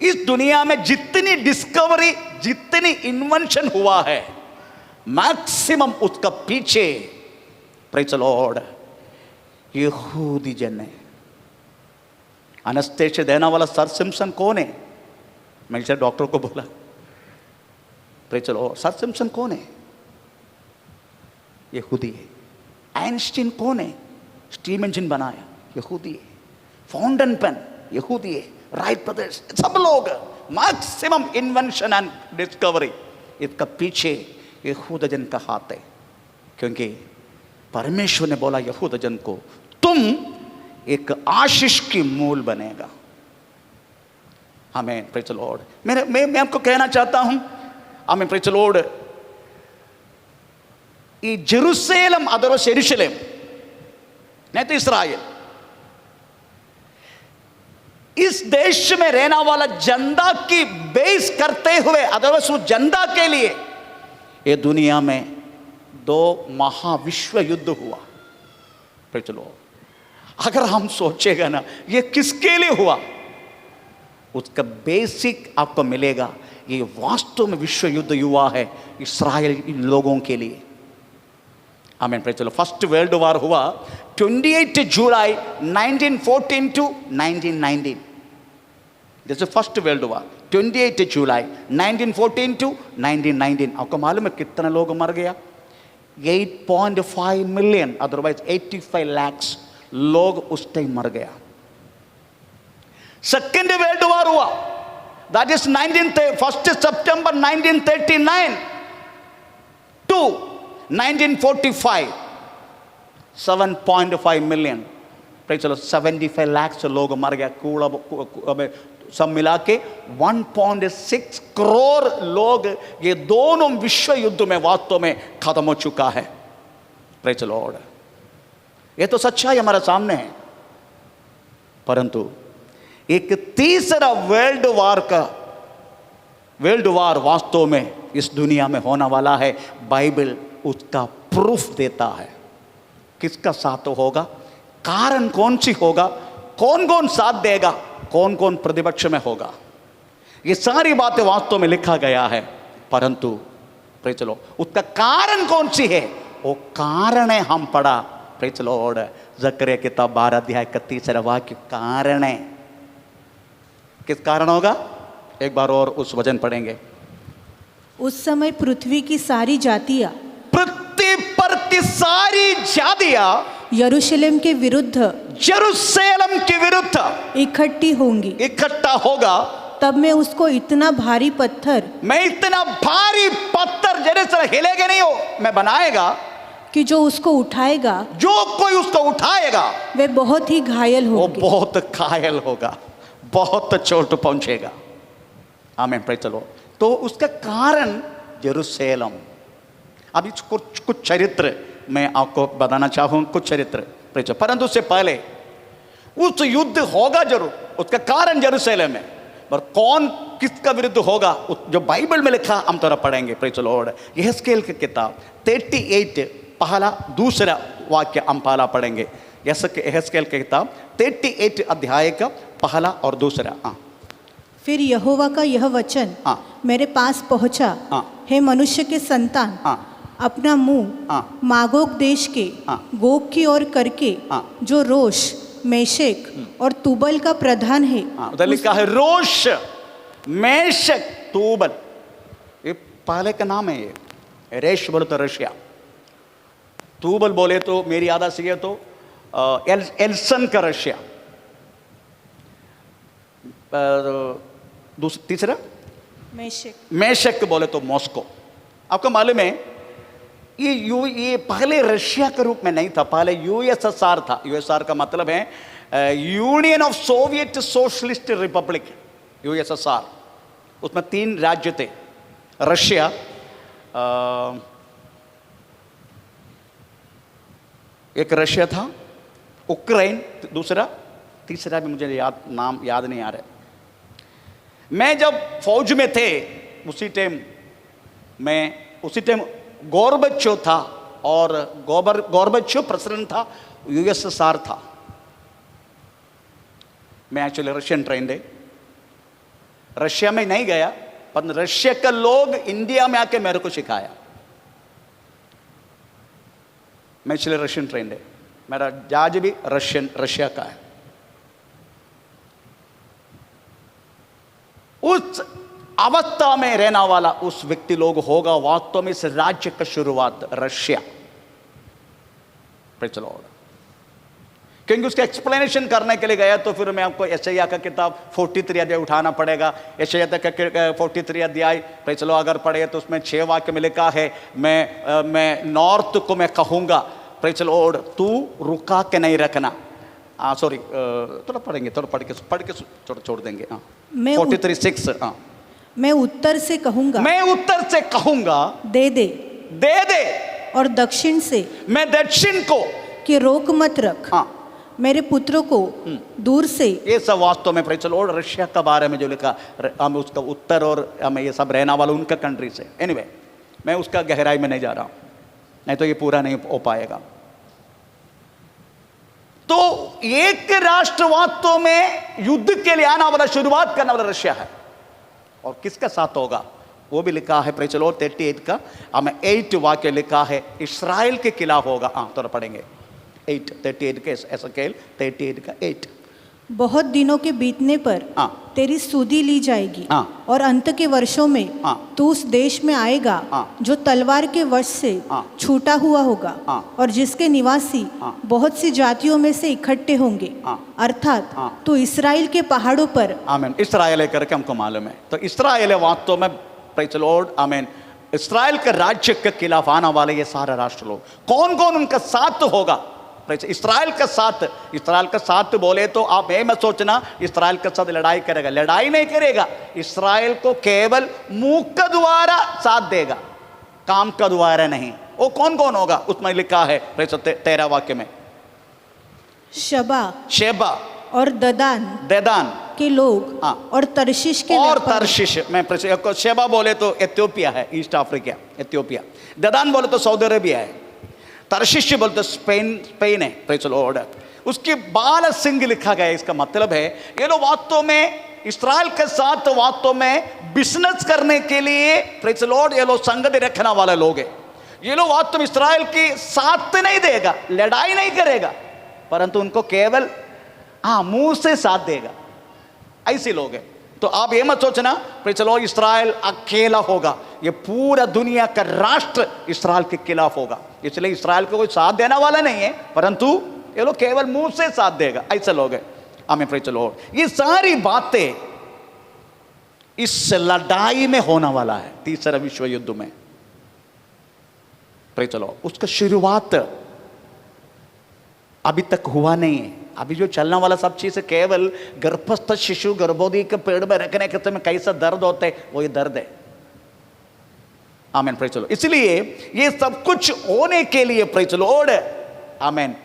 इस दुनिया में जितनी डिस्कवरी, जितनी इन्वेंशन हुआ है, मैक्सिमम उसका पीछे प्रेज़ द लॉर्ड यहूदी जन है। एनेस्थीसिया देने वाला सर सिम्पसन कौन है? मैं इसे डॉक्टर को बोला, praise the Lord, sir Simpson कौन है? यहूदी है। आइंस्टीन कौन है? स्टीम इंजन बनाया, यहूदी है। फाउंटेन पेन यहूदी है। राइट ब्रदर्स, सब लोग मैक्सिमम इन्वेंशन एंड डिस्कवरी, इसका पीछे यहूदा जन का हाथ है। क्योंकि परमेश्वर ने बोला यहूदा जन को तुम एक आशीष की मूल बनेगा। आमीन, प्रेज़ द लॉर्ड। मैं आपको कहना चाहता हूं, आमीन, प्रेज़ द लॉर्ड, ये जेरूशलेम अथवा यरूशलेम नहीं तो इस्राएल, इस देश में रहने वाला जनता की बेस करते हुए अथवा उस जनता के लिए ये दुनिया में 2 महाविश्व युद्ध हुआ। Praise the Lord. अगर हम सोचेगा ना ये किसके लिए हुआ, उसका बेसिक आपको मिलेगा। ये वास्तव में विश्व युद्ध हुआ है इस्राएल इन लोगों के लिए। Amen, praise the Lord. First world war हुआ 28 जुलाई 1914 to 1919। This is first world war, 28 July 1914 to 1919। आपको मालूम है कितने लोग मर गया? 8.5 मिलियन, अदरवाइज 85 lakhs लोग उस टाइम मर गया। सेकेंड वर्ल्ड वॉर हुआ, that is 1 September 1939 to 1945, 7.5 million, चलो 75 lakhs लोग मर गया। कूड़ा सब मिला के 1.6 करोड़ लोग, ये दोनों विश्व युद्ध में वास्तव में खत्म हो चुका है। Praise the Lord. ये तो सच्चाई हमारे सामने है। परंतु एक तीसरा वर्ल्ड वार वास्तव में इस दुनिया में होने वाला है। बाइबल उसका प्रूफ देता है। किसका साथ होगा, कारण कौन सी होगा, कौन कौन साथ देगा, कौन कौन प्रतिपक्ष में होगा, ये सारी बातें वास्तव में लिखा गया है। परंतु प्रेज़ द लॉर्ड, उसका कारण कौन सी है, वो कारण है हम पढ़ा। प्रेज़ द लॉर्ड, जकरिया किताब 12 अध्याय 31 वाक्य, कारण है। किस कारण होगा, एक बार और उस वचन पढ़ेंगे। उस समय पृथ्वी की सारी जातियां, पृथ्वी पर की सारी जातियां यरूशलेम के विरुद्ध इकट्ठी होंगी, इकट्ठा होगा। तब मैं उसको इतना भारी पत्थर, मैं इतना भारी पत्थर जेरूशलेम हिलेगा नहीं हो, मैं बनाएगा कि जो उसको उठाएगा, जो कोई उसको उठाएगा वे बहुत ही घायल वो होंगे। बहुत घायल होगा, बहुत चोट पहुंचेगा। आमीन, प्रेज़ द लॉर्ड। तो उसका कारण जेरूशलेम। अभी कुछ चरित्र मैं आपको बताना चाहूँगा, कुछ चरित्र। परंतु उससे पहले उस युद्ध होगा जरूर, उसका कारण जेरूशलेम है। पर कौन किसका विरुद्ध होगा, जो बाइबल में लिखा हम थोड़ा पढ़ेंगे। Praise the Lord. यहेजकेल की किताब 38 पहला दूसरा वाक्य हम पहला पढ़ेंगे। यहेजकेल की किताब 38 अध्याय का पहला और दूसरा। फिर यहोवा का यह वचन मेरे पास पहुंचा, हे मनुष्य के संतान, अपना मुंह मागोग देश के गोग की ओर करके, जो रोश, मेशेक और तुबल का प्रधान है। उधर लिखा है रोश, मेशेक, तुबल, ये पहले का नाम है। ये रेश बोले तो रशिया, तुबल बोले तो मेरी याद से तो एल्सन का रशिया, तीसरा मेशेक बोले तो मॉस्को। आपको मालूम है ये पहले रशिया के रूप में नहीं था, पहले यूएसएसआर था। यूएसएसआर का मतलब है union of Soviet socialist Republic, USSR. उसमें 3 राज्य थे, रशिया, एक रशिया था, उक्रेन दूसरा, तीसरा भी मुझे नाम याद नहीं आ रहा। मैं जब फौज में थे उसी टाइम गोर्बेचोव था, और गोर्बेचोव प्रेसिडेंट था, यूएसएसआर था। मैं एक्चुअली रशियन ट्रेंड है, रशिया में नहीं गया, पर रशिया के लोग इंडिया में आके मेरे को सिखाया। मैं एक्चुअली रशियन ट्रेंड है, मेरा जहाज भी रशिया का है। उस अवस्था में रहना वाला उस व्यक्ति लोग होगा वास्तव में इस राज्य का शुरुआत रशिया। Praise the Lord. क्योंकि उसका एक्सप्लेनेशन करने के लिए गया तो फिर मैं आपको यशायाह का किताब 43 अध्याय उठाना पड़ेगा। यशायाह का 43 अध्याय प्रेज़ द लॉर्ड अगर पढ़े तो उसमें 6 वाक्य में लिखा है, मैं नॉर्थ को मैं कहूँगा, प्रेज़ द लॉर्ड, तू रुका के नहीं रखना। सॉरी, थोड़ा पढ़ेंगे, थोड़ा पढ़ के छोड़ देंगे। 43:6। मैं उत्तर से कहूँगा, दे दे, और दक्षिण से, मैं दक्षिण को, कि रोक मत रख, मेरे पुत्रों को दूर से। ये सब वास्तव में प्रेज़ द लॉर्ड रशिया के बारे में जो लिखा, हम उसका उत्तर और हमें ये सब रहना वाला उनका कंट्री से। एनीवे, मैं उसका गहराई में नहीं जा रहा हूँ, नहीं तो ये पूरा नहीं हो पाएगा। तो एक राष्ट्र वास्तव में युद्ध के लिए आना वाला, शुरुआत करने वाला रशिया है। और किसका साथ होगा वो भी लिखा है प्रेज़ द लॉर्ड 38 का हमें 8 वाक्य लिखा है, इस्राएल के खिलाफ होगा। थोड़ा पढ़ेंगे 38 के, यहेजकेल 38 का 8। बहुत दिनों के बीतने पर हाँ। तेरी सुधि ली जाएगी हाँ। और अंत के वर्षों में हाँ। तू उस देश में आएगा हाँ। जो तलवार के वश से हाँ। छूटा हुआ होगा हाँ। और जिसके निवासी हाँ। बहुत सी जातियों में से इकट्ठे होंगे हाँ। अर्थात हाँ। तू इसराइल के पहाड़ों पर आमीन। इस्राएल करके हमको मालूम है। तो इस्राएल वास्तव में प्रेज द लॉर्ड आमीन इस्राएल के राज्य के खिलाफ आने वाले ये सारे राष्ट्र लोग कौन कौन उनका साथ होगा। इस्राएल का साथ बोले तो आप ये मत सोचना इस्राएल के साथ लड़ाई करेगा, लड़ाई नहीं करेगा। इस्राएल को केवल मुंह का द्वारा साथ देगा, काम का द्वारा नहीं। वो कौन कौन होगा उसमें लिखा है 13 वाक्य में, शेबा और ददान के लोग हाँ। और तर्शीश के और व्यापारी। तर्शीश में शेबा बोले तो इथियोपिया है, ईस्ट अफ्रीका इथियोपिया। ददान बोले तो सऊदी अरेबिया है। तर्शीश बोले तो स्पेन है। Praise the Lord. उसके बाल सिंह लिखा गया। इसका मतलब है ये लोग वास्तव में इस्राएल के साथ वास्तव में बिजनेस करने के लिए प्रेज द लॉर्ड ये लोग संगति रखने वाले लोग हैं। ये लोग वास्तव में इस्राएल की साथ नहीं देगा, लड़ाई नहीं करेगा, परंतु उनको केवल मुंह से साथ देगा। ऐसे लोग हैं। तो आप ये मत सोचना चलो इस्राएल अकेला होगा, ये पूरा दुनिया का राष्ट्र इस्राएल के खिलाफ होगा। इसलिए इस्राएल को कोई साथ देने वाला नहीं है, परंतु ये लोग केवल मुंह से साथ देगा। ऐसे लोग हैं। हमें चलो ये सारी बातें इस लड़ाई में होने वाला है, तीसरा विश्व युद्ध में। चलो उसका शुरुआत अभी तक हुआ नहीं है। अभी जो चलने वाला सब चीज केवल गर्भस्थ शिशु गर्भोदय के पेड़ में रखने के समय कैसा दर्द होता है वो ये दर्द है। आमीन। Praise the Lord. इसलिए ये सब कुछ होने के लिए प्रेज द लॉर्ड आमीन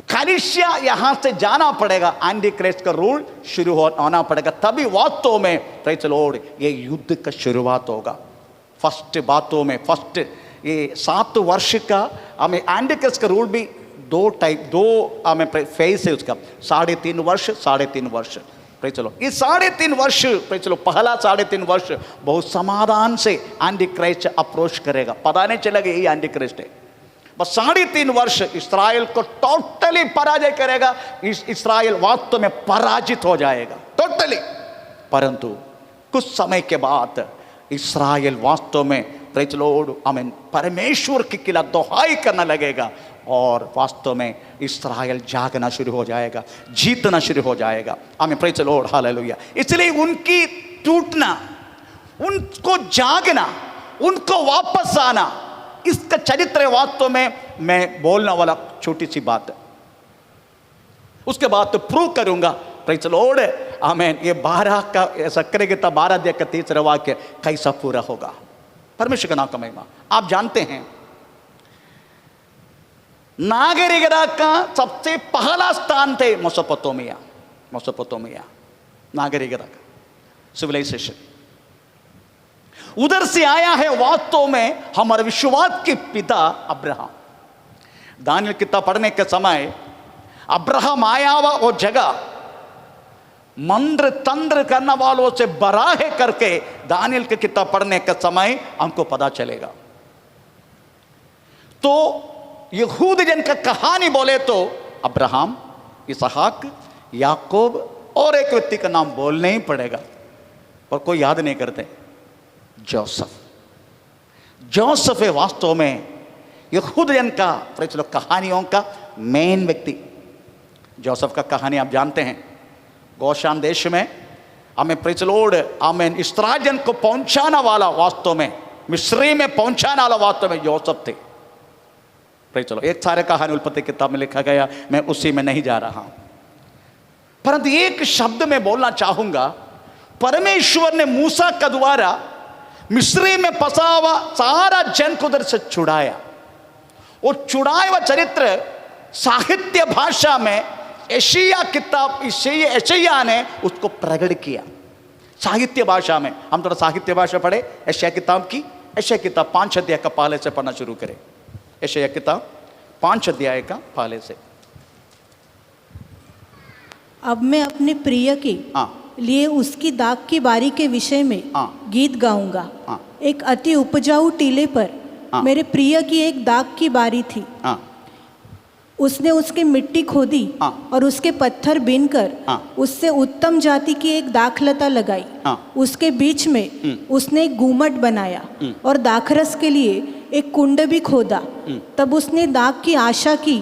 कलीसिया यहां से जाना पड़ेगा, एंटी क्राइस्ट का रूल शुरू होना पड़ेगा, तभी वास्तव में प्रेज द लॉर्ड ये युद्ध का शुरुआत होगा। फर्स्ट बातों में फर्स्ट ये 7 वर्ष का हमें एंटी क्राइस्ट का रूल भी दो हमें फेज है उसका, 3.5 वर्ष 3.5 वर्ष। Praise the Lord. ये 3.5 वर्ष प्रेज द लॉर्ड पहला 3.5 वर्ष बहुत समाधान से एंटी क्राइस्ट अप्रोच करेगा, पता नहीं चलेगा यही एंटी क्राइस्ट है। बस 3.5 वर्ष इस्राएल को टोटली पराजय करेगा। इस्राएल वास्तव में पराजित हो जाएगा टोटली। परंतु कुछ समय के बाद इस्राएल वास्तव में प्रेज द लॉर्ड आमीन परमेश्वर के खिलाफ दोहाई करने लगेगा और वास्तव में इस्राएल जागना शुरू हो जाएगा, जीतना शुरू हो जाएगा। आमीन। Praise the Lord hallelujah. इसलिए उनकी टूटना, उनको जागना, उनको वापस आना, इसका चरित्र वास्तव में मैं बोलने वाला छोटी सी बात है। उसके बाद तो प्रूव करूंगा प्रेज द लॉर्ड आमीन ये 12 का सक्रिय गीता 12 अध्याय का 3 वाक्य कैसा पूरा होगा। परमेश्वर का नाम का महिमा। आप जानते हैं नागरिकता का सबसे पहला स्थान थे मेसोपोटामिया नागरिकता का सिविलाइजेशन उधर से आया है। वास्तव में हमारे विश्वास के पिता अब्राहम, दानियल किताब पढ़ने के समय अब्राहम आया हुआ वो जगह मंत्र तंत्र करने वालों से बराहे करके दानियल की किताब पढ़ने के समय हमको पता चलेगा। तो यहूद जन का कहानी बोले तो अब्राहम, इसहाक, याकूब और एक व्यक्ति का नाम बोलने ही पड़ेगा और कोई याद नहीं करते, जोसेफ है वास्तव में यहूद जन का कहानियों का मेन व्यक्ति। जोसेफ का कहानी आप जानते हैं। गोशान देश में हमें प्रेज द लॉर्ड आमीन इस्राएल जन को पहुंचाने वाला वास्तव में मिस्री में पहुंचाने वाला वास्तव में जोसेफ थे। चलो एक सारे कहानी उत्पत्ति किताब में लिखा गया, मैं उसी में नहीं जा रहा हूं, परंतु एक शब्द में बोलना चाहूंगा। परमेश्वर ने मूसा का द्वारा मिस्री में फंसा हुआ सारा जन को उधर से छुड़ाया। वो छुड़ाया हुआ चरित्र साहित्य भाषा में एशिया किताब एशिया ने उसको प्रकट किया साहित्य भाषा में। हम थोड़ा साहित्य भाषा पढ़े एशिया किताब की। एशिया किताब 5 अध्याय का पहले से पढ़ना शुरू करें। एशिया किताब 5 अध्याय का पहले से। अब मैं अपने प्रिय के लिए उसकी दाग की बारी के विषय में गीत गाऊंगा। एक अति उपजाऊ टीले पर मेरे प्रिय की एक दाग की बारी थी। उसने उसकी मिट्टी खोदी हाँ। और उसके पत्थर बीनकर हाँ। उससे उत्तम जाति की एक दाखलता लगाई। हाँ। उसके बीच में उसने एक गुम्मट बनाया और दाखरस के लिए एक कुंड भी खोदा। तब उसने दाख की आशा की,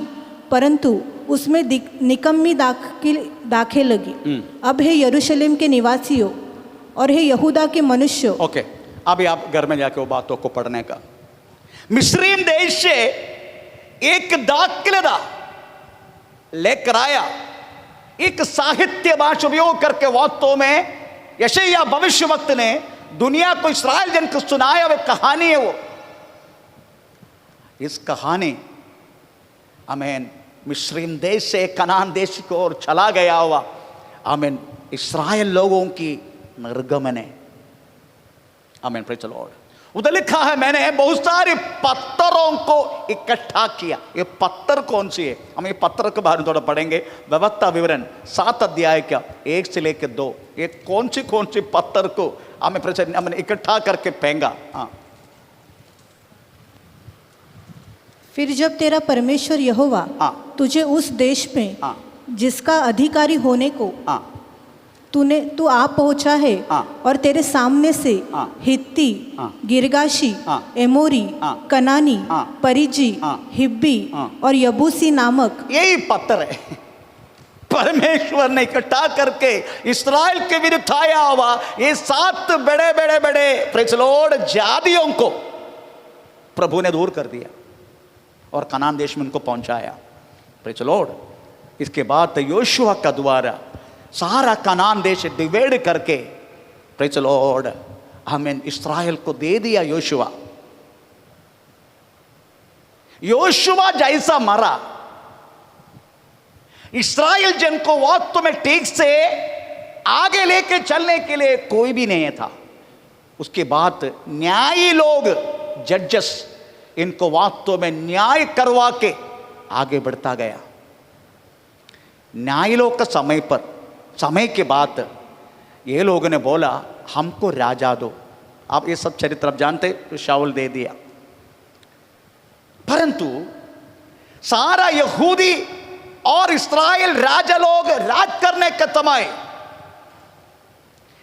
परंतु उसमें निकम्मी दाखें लगी। अब हे यरूशलेम के निवासियों और हे यहूदा के मनुष्यों। ओके, अभी आप घर में जाके वो बातों को पढ़ने का। मिस्रीम देश से एक दाखलता लेकर आया, एक साहित्य भाषा उपयोग करके वास्तव में यशायाह भविष्यवक्ता ने दुनिया को, इस्राएल जन को सुनाया हुआ कहानी है वो। इस कहानी आमीन मिस्रीम देश से कनान देश की ओर चला गया हुआ आमीन इस्राएल लोगों की निर्गमन है। आमीन, प्रेज़ द लॉर्ड। उधर लिखा है, मैंने बहुत सारे पत्थरों को इकट्ठा किया। ये पत्थर कौन सी है? हम ये पत्थर के बारे में थोड़ा पढ़ेंगे। व्यवस्था विवरण 7 अध्याय का 1 से लेकर 2, ये कौन सी पत्थर को हमने इकट्ठा करके फेंका। हाँ, फिर जब तेरा परमेश्वर यहोवा तुझे उस देश में जिसका अधिकारी होने को तू आ पहुंचा है और तेरे सामने से हित्ती, गिरगाशी, एमोरी, कनानी, परिजी, हिब्बी और यबूसी नामक, यही पत्थर है परमेश्वर ने इकट्ठा करके इस्राएल के विरुद्ध आया हुआ ये 7 बड़े बड़े बड़े प्रेज़ द लॉर्ड जातियों को प्रभु ने दूर कर दिया और कनान देश में उनको पहुंचाया। Praise the Lord. इसके बाद योशुआ का द्वारा सारा कनान देश डिवाइड करके प्रेज़ द लॉर्ड हमें इस्राएल को दे दिया। योशुआ जैसा मरा, इस्राएल जन को वास्तव में ठीक से आगे लेके चलने के लिए कोई भी नहीं था। उसके बाद न्यायी लोग, जजेस, इनको वास्तव में न्याय करवा के आगे बढ़ता गया। न्याय लोग का समय के बाद ये लोगों ने बोला हमको राजा दो। आप ये सब चरित्र आप जानते, तो शाऊल दे दिया। परंतु सारा यहूदी और इस्राएल राजा लोग राज करने के समय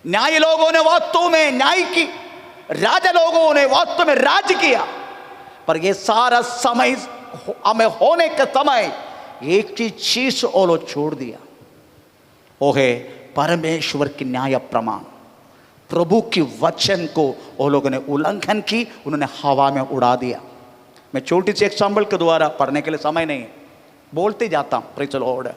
न्याय लोगों ने वास्तव में न्याय की, राजा लोगों ने वास्तव में राज किया। पर ये सारा समय हमें होने के समय एक ही चीज वो लोग छोड़ दिया, वो है परमेश्वर की न्याय प्रमाण। प्रभु की वचन को वो लोगों ने उल्लंघन की, उन्होंने हवा में उड़ा दिया। मैं छोटी सी एग्जाम्पल के द्वारा, पढ़ने के लिए समय नहीं है, बोलते जाता हूं। Praise the Lord.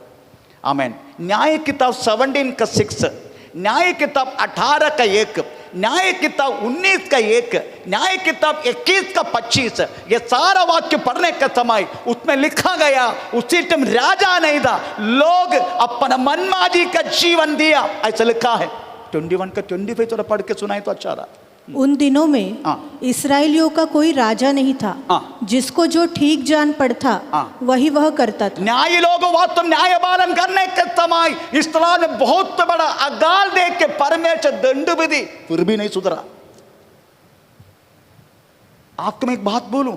आमीन। न्याय किताब 17 का 6, न्याय किताब 18 का 1, न्याय किताब 19 का 1, न्याय किताब 21 का 25, ये सारा वाक्य पढ़ने का समय उसमें लिखा गया उसी टाइम राजा नहीं था, लोग अपना मनमाजी का जीवन दिया, ऐसा लिखा है। 21 का 25 थोड़ा पढ़ के सुनाए तो अच्छा रहा। उन दिनों में इस्राएलियों का कोई राजा नहीं था, जिसको जो ठीक जान पड़ता वही वह करता था। न्याय लोगों वास्तव न्याय पालन करने के समय इस तरह ने बहुत बड़ा अगाल देख के परमेश्वर दंड भी दी, फिर भी नहीं सुधरा। आपको मैं एक बात बोलूं,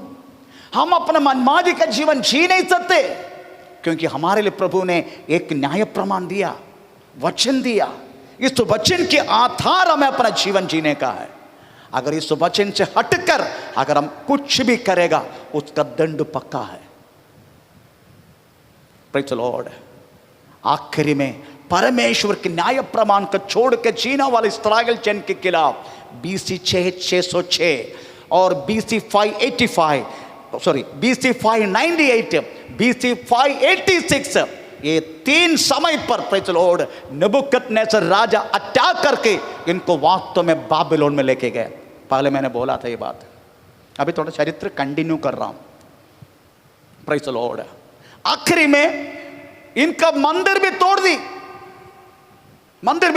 हम अपना मनमाजी का जीवन जी नहीं सकते, क्योंकि हमारे लिए प्रभु ने एक न्याय प्रमाण दिया, वचन दिया। इस वचन के आधार हमें अपना जीवन जीने का है। अगर इस वचन से हटकर अगर हम कुछ भी करेगा उसका दंड पक्का है। Praise the Lord. आखिरी में परमेश्वर के न्याय प्रमाण को छोड़ के जीना वाले इस्राएल जन के खिलाफ BC 606 और BC 598, BC 586, ये 3 समय पर praise the Lord Nebuchadnezzar Raja attack करके इनको वास्तव में बाबिलोन में लेके गए। पहले मैंने बोला था ये बात, अभी थोड़ा चरित्र कंटिन्यू कर रहा हूं। Praise the Lord. आखिरी में इनका मंदिर भी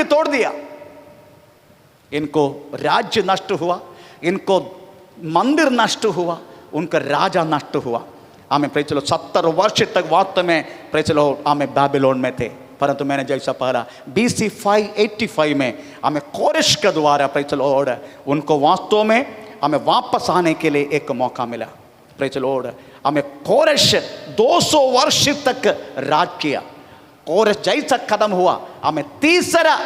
तोड़ दिया, इनको राज्य नष्ट हुआ, इनको मंदिर नष्ट हुआ, उनका राजा नष्ट हुआ। हमें प्रेज़ द लॉर्ड 70 वर्ष तक वास्तव में प्रेज़ द लॉर्ड हमें बाबिलोन में थे। परंतु मैंने जैसा पढ़ा BC 585 में हमें कोरेश के द्वारा प्रेज़ द लॉर्ड उनको वास्तव में हमें वापस आने के लिए एक मौका मिला। Praise the Lord. हमें कोरेश 200 वर्ष तक राज किया। कोरेश जैसा खत्म हुआ, हमें तीसरा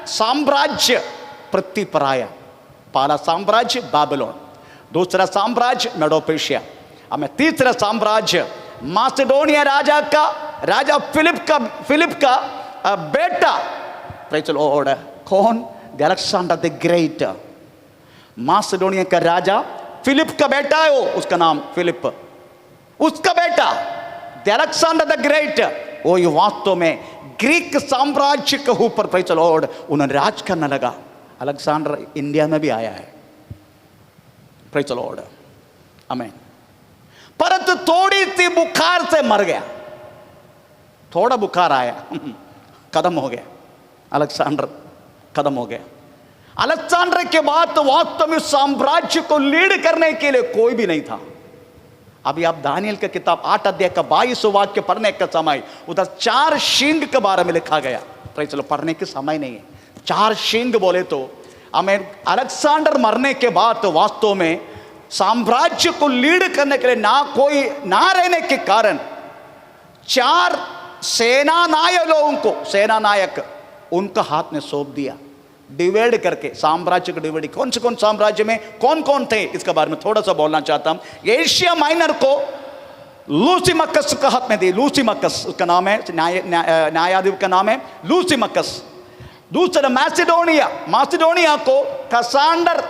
साम्राज्य पृथ्वी पर आया। पहला साम्राज्य बाबिलोन, दूसरा साम्राज्य मेडोपेशिया, हमें तीसरा साम्राज्य मासिडोनिया राजा फिलिप का बेटा, प्रेज़ द लॉर्ड, कौन? Alexander the Great. मासिडोनिया का राजा फिलिप का बेटा है वो, उसका नाम फिलिप, उसका बेटा अलेक्जेंडर द ग्रेट, वो ये वास्तव में ग्रीक साम्राज्य के ऊपर, प्रेज़ द लॉर्ड, उन्होंने राज करने लगा। अलेक्जेंडर इंडिया में भी आया है, प्रेज़ द लॉर्ड, आमीन। परंतु थोड़ी सी बुखार से मर गया, थोड़ा बुखार आया, खत्म हो गया, अलेक्जेंडर खत्म हो गया। अलेक्जेंडर के बाद तो वास्तव में साम्राज्य को लीड करने के लिए कोई भी नहीं था। अभी आप दानियल का किताब 8 अध्याय का 22 वाक्य पढ़ने का समय, उधर 4 शींग के बारे में लिखा गया। चलो पढ़ने के समय नहीं है। 4 शींग बोले तो हमें अलेक्जेंडर मरने के बाद तो वास्तव में साम्राज्य को लीड करने के लिए ना रहने के कारण 4 सेनानायक उनका हाथ में सौंप दिया, डिवाइड करके साम्राज्य को डिवाइड। कौन से साम्राज्य में कौन कौन थे इसके बारे में थोड़ा सा बोलना चाहता हूं। एशिया माइनर को लूसिमकस का हाथ में दी, लूसिमकस उसका नाम है, न्यायाधिप का नाम है लूसिमकस। दूसरा मैसिडोनिया को कसांडर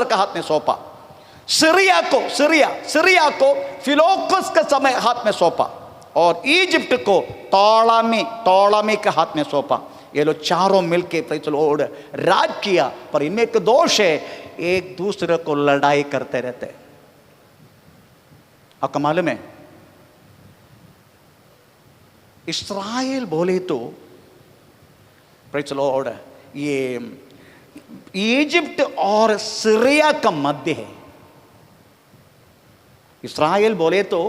का हाथ में सौंपा। सीरिया को फिलोकस का समय हाथ में सौंपा, और इजिप्ट को टॉलमी के हाथ में सौंपा। ये लोग चारों मिलके प्रेज़ द लॉर्ड राज किया। पर इनमें एक दोष है, एक दूसरे को लड़ाई करते रहते। आपको मालूम है इस्राएल बोले तो प्रेज़ द लॉर्ड ये इजिप्ट और सीरिया का मध्य है। इस्राएल बोले तो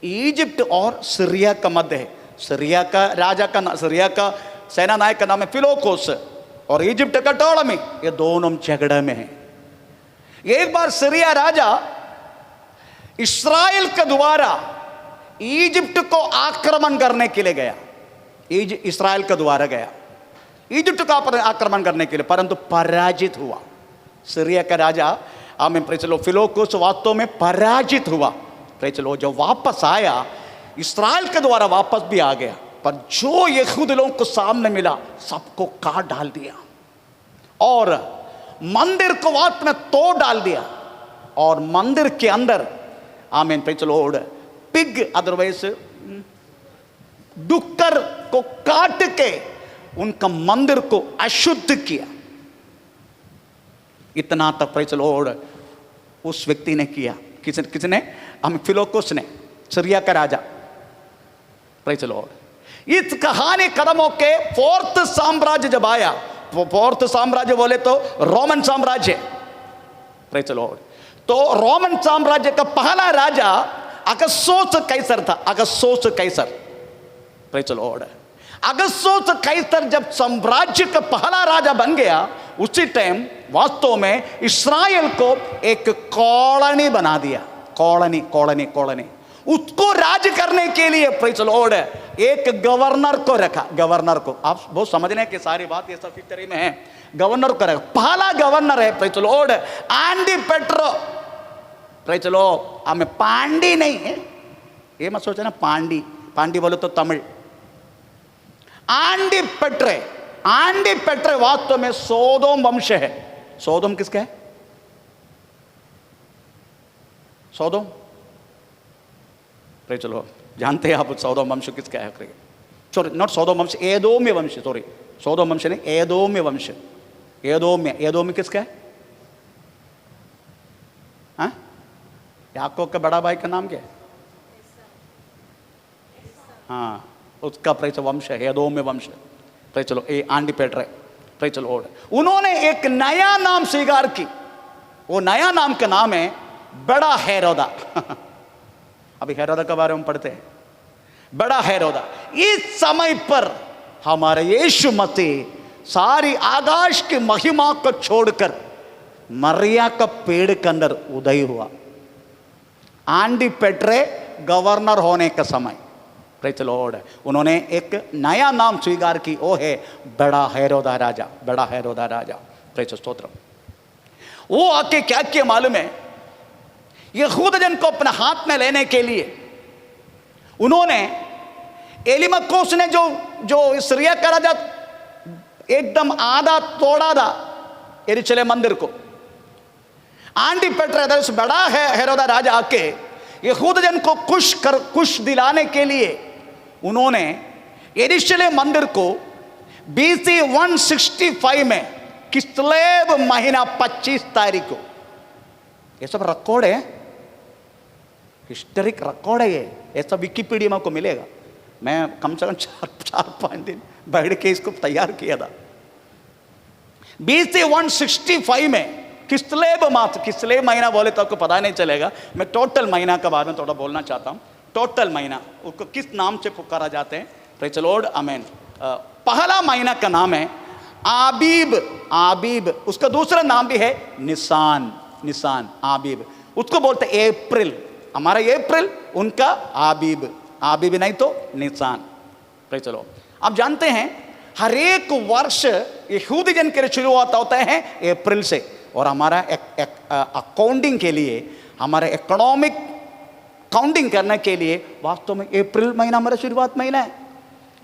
इजिप्ट और सीरिया का मध्य है। सीरिया का सेना नायक का नाम है फिलोकोस, और इजिप्ट का टॉलमी, ये दोनों झगड़े में है। एक बार सीरिया राजा इस्राएल के द्वारा इजिप्ट को आक्रमण करने के लिए गया, इस्राएल के द्वारा गया इजिप्ट का आक्रमण करने के लिए, परंतु पराजित हुआ। सीरिया का राजा हमें प्रेज़ द लॉर्ड फिलोकोस वास्तव में पराजित हुआ। प्रेज़ द लॉर्ड जब वापस आया, इस्राएल के द्वारा वापस भी आ गया, पर जो यहूदी लोगों को सामने मिला सबको काट डाल दिया, और मंदिर को वास्तव में तोड़ डाल दिया, और मंदिर के अंदर आमीन praise the Lord pig otherwise डुक्कर को काट के उनका मंदिर को अशुद्ध किया। इतना तक प्रेज़ द लॉर्ड उस व्यक्ति ने किया। किसने? हम फिलोकोस ने, सीरिया का राजा। Praise the Lord. इस कहानी कदमों के 4th साम्राज्य जब आया, 4th साम्राज्य बोले तो रोमन साम्राज्य। Praise the Lord. तो रोमन साम्राज्य का पहला राजा अगस्टस कैसर था। Augustus Caesar, praise the Lord. Augustus Caesar जब साम्राज्य का पहला राजा बन गया, उसी टाइम वास्तव में इस्राएल को एक कॉलोनी बना दिया। कॉलोनी उसको राज करने के लिए प्रेज़ द लॉर्ड एक गवर्नर को रखा। गवर्नर को आप बहुत समझने की सारी बात ये सब फिक्री में है। गवर्नर को रखा। पहला गवर्नर है praise the Lord Andy petro. Praise the Lord. हमें पांडी नहीं है, ये मत सोचना पांडी बोले तो तमिल। एंडी पेट्रे वास्तव में सोदोम वंश है। सोदोम किसका है? सोदोम, प्रेज़ द लॉर्ड। जानते हैं आप सोदोम वंश किसका है? सॉरी, नॉट सोदोम वंश, एदोम्य वंश। सॉरी, सोदोम वंश नहीं, एदोम्य वंश। एदोम्य किसका है? हाँ? याकूब का बड़ा भाई का नाम क्या है? हाँ, उसका प्रेज़ वंश है, एदोम्य वंश। Praise the Lord. ए Antipater, praise the Lord. उन्होंने एक नया नाम स्वीकार की। वो नया नाम का नाम है बड़ा हेरोदा। अभी हेरोदा के बारे में पढ़ते हैं। बड़ा हेरोदा। इस समय पर हमारे यीशु मसीह सारी आकाश की महिमा को छोड़कर मरिया का पेड़ के अंदर उदय हुआ। आंडी पेट्रे गवर्नर होने का समय, प्रेज़ द लॉर्ड, उन्होंने एक नया नाम स्वीकार की, वो है बड़ा हेरोदा राजा, बड़ा हेरोदा राजा, प्रेज़ स्तोत्र। वो आके क्या किया मालूम है, यहूदा जन को अपने हाथ में लेने के लिए उन्होंने एलीमकोस ने जो सीरिया का राजा एकदम आधा तोड़ा था यरूशलेम मंदिर को, आंटी पेट्रे बड़ा है हेरोदा राजा आके यहूदा जन को खुश दिलाने के लिए उन्होंने यरूशलेम मंदिर को BC 165 में किस्लेव महीना 25 तारीख को, ये सब रिकॉर्ड है, हिस्टोरिक रिकॉर्ड है, ये सब विकिपीडिया में को मिलेगा। मैं कम से कम 4-5 दिन बैठ के इसको तैयार किया था। BC 165 में किस्लेव मास, किस्लेव महीना बोले तो आपको पता नहीं चलेगा, मैं टोटल महीना के बारे में थोड़ा बोलना चाहता हूँ। टोटल महीना उसको किस नाम से पुकारा जाते हैं, प्रेज़ द लॉर्ड, आमीन। पहला महीना का नाम है आबीब, आबीब, उसका दूसरा नाम भी है निसान, निसान, आबीब, उसको बोलते हैं अप्रैल, हमारा अप्रैल, उनका आबीब, आबीब नहीं तो निसान, प्रेज़ द लॉर्ड। आप जानते हैं हर एक वर्ष यहूदी जन के शुरुआत होता है अप्रैल से, और हमारा अकाउंटिंग के लिए, हमारा इकोनॉमिक काउंटिंग करने के लिए वास्तव में अप्रैल महीना हमारा शुरुआत महीना है।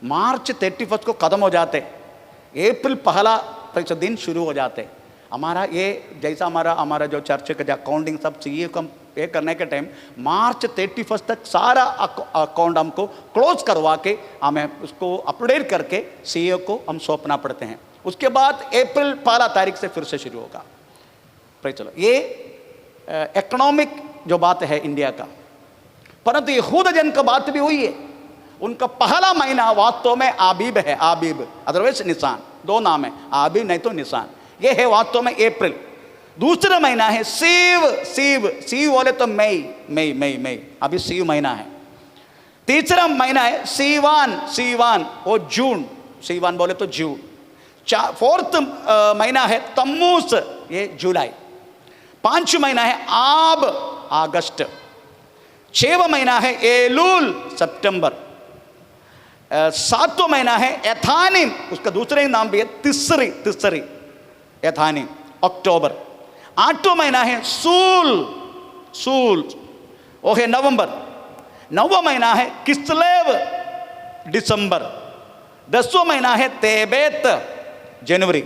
मार्च 31 को ख़त्म हो जाते, अप्रैल पहला दिन शुरू हो जाते। हमारा ये जैसा हमारा जो चर्च का जो अकाउंटिंग सब चाहिए को हम पे करने के टाइम मार्च 31 तक सारा अकाउंट हमको क्लोज करवा के हमें उसको अपडेट करके CEO को हम सौंपना पड़ते हैं। उसके बाद अप्रैल 1 तारीख से फिर से शुरू होगा। चलो, ये इकोनॉमिक जो बात है इंडिया का, परंतु यहूदा जन का बात भी हुई है। उनका पहला महीना वास्तव में आबीब है, आबीब, अदरवाइज निसान, दो नाम है, आबीब नहीं तो निसान, ये है वास्तव में अप्रैल। दूसरा महीना है सीव, सीव, सीव बोले तो मई, मई, मई, मई, अभी सीव महीना है। तीसरा महीना है सीवान, सीवान, वो जून, सीवान बोले तो जून। फोर्थ महीना है तम्मूस, ये जुलाई। 5 महीना है आब, अगस्त। 6वां महीना है एलूल, सितंबर। 7वां महीना है एथानिम, उसका दूसरा ही नाम भी है तिसरी, तिसरी, एथानिम, अक्टूबर। 8वां महीना है सूल, सूल, वो है नवंबर। 9वां महीना है किस्लेव, दिसंबर। 10वां महीना है तेबेत, जनवरी।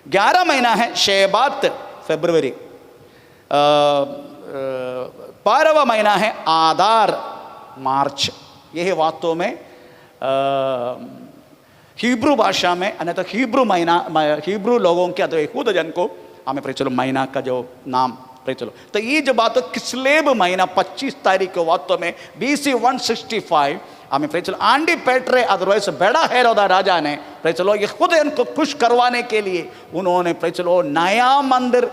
11वां महीना है शेबात, फरवरी। 12वां महीना है आदार, मार्च। यह है वास्तव में हिब्रू भाषा में, अन्यथा हिब्रू महीना, हिब्रू लोगों के अथवा यहूदा जन को हमें प्रेज़ द लॉर्ड महीना का जो नाम, प्रेज़ द लॉर्ड। तो ये जो बात है किस्लेव महीना 25 तारीख को वास्तव में BC 165 हमें praise the Lord Antipater otherwise बड़ा हेरोदा राजा ने प्रेज़ द लॉर्ड यहूदा जन को खुश करवाने के लिए उन्होंने प्रेज़ द लॉर्ड नया मंदिर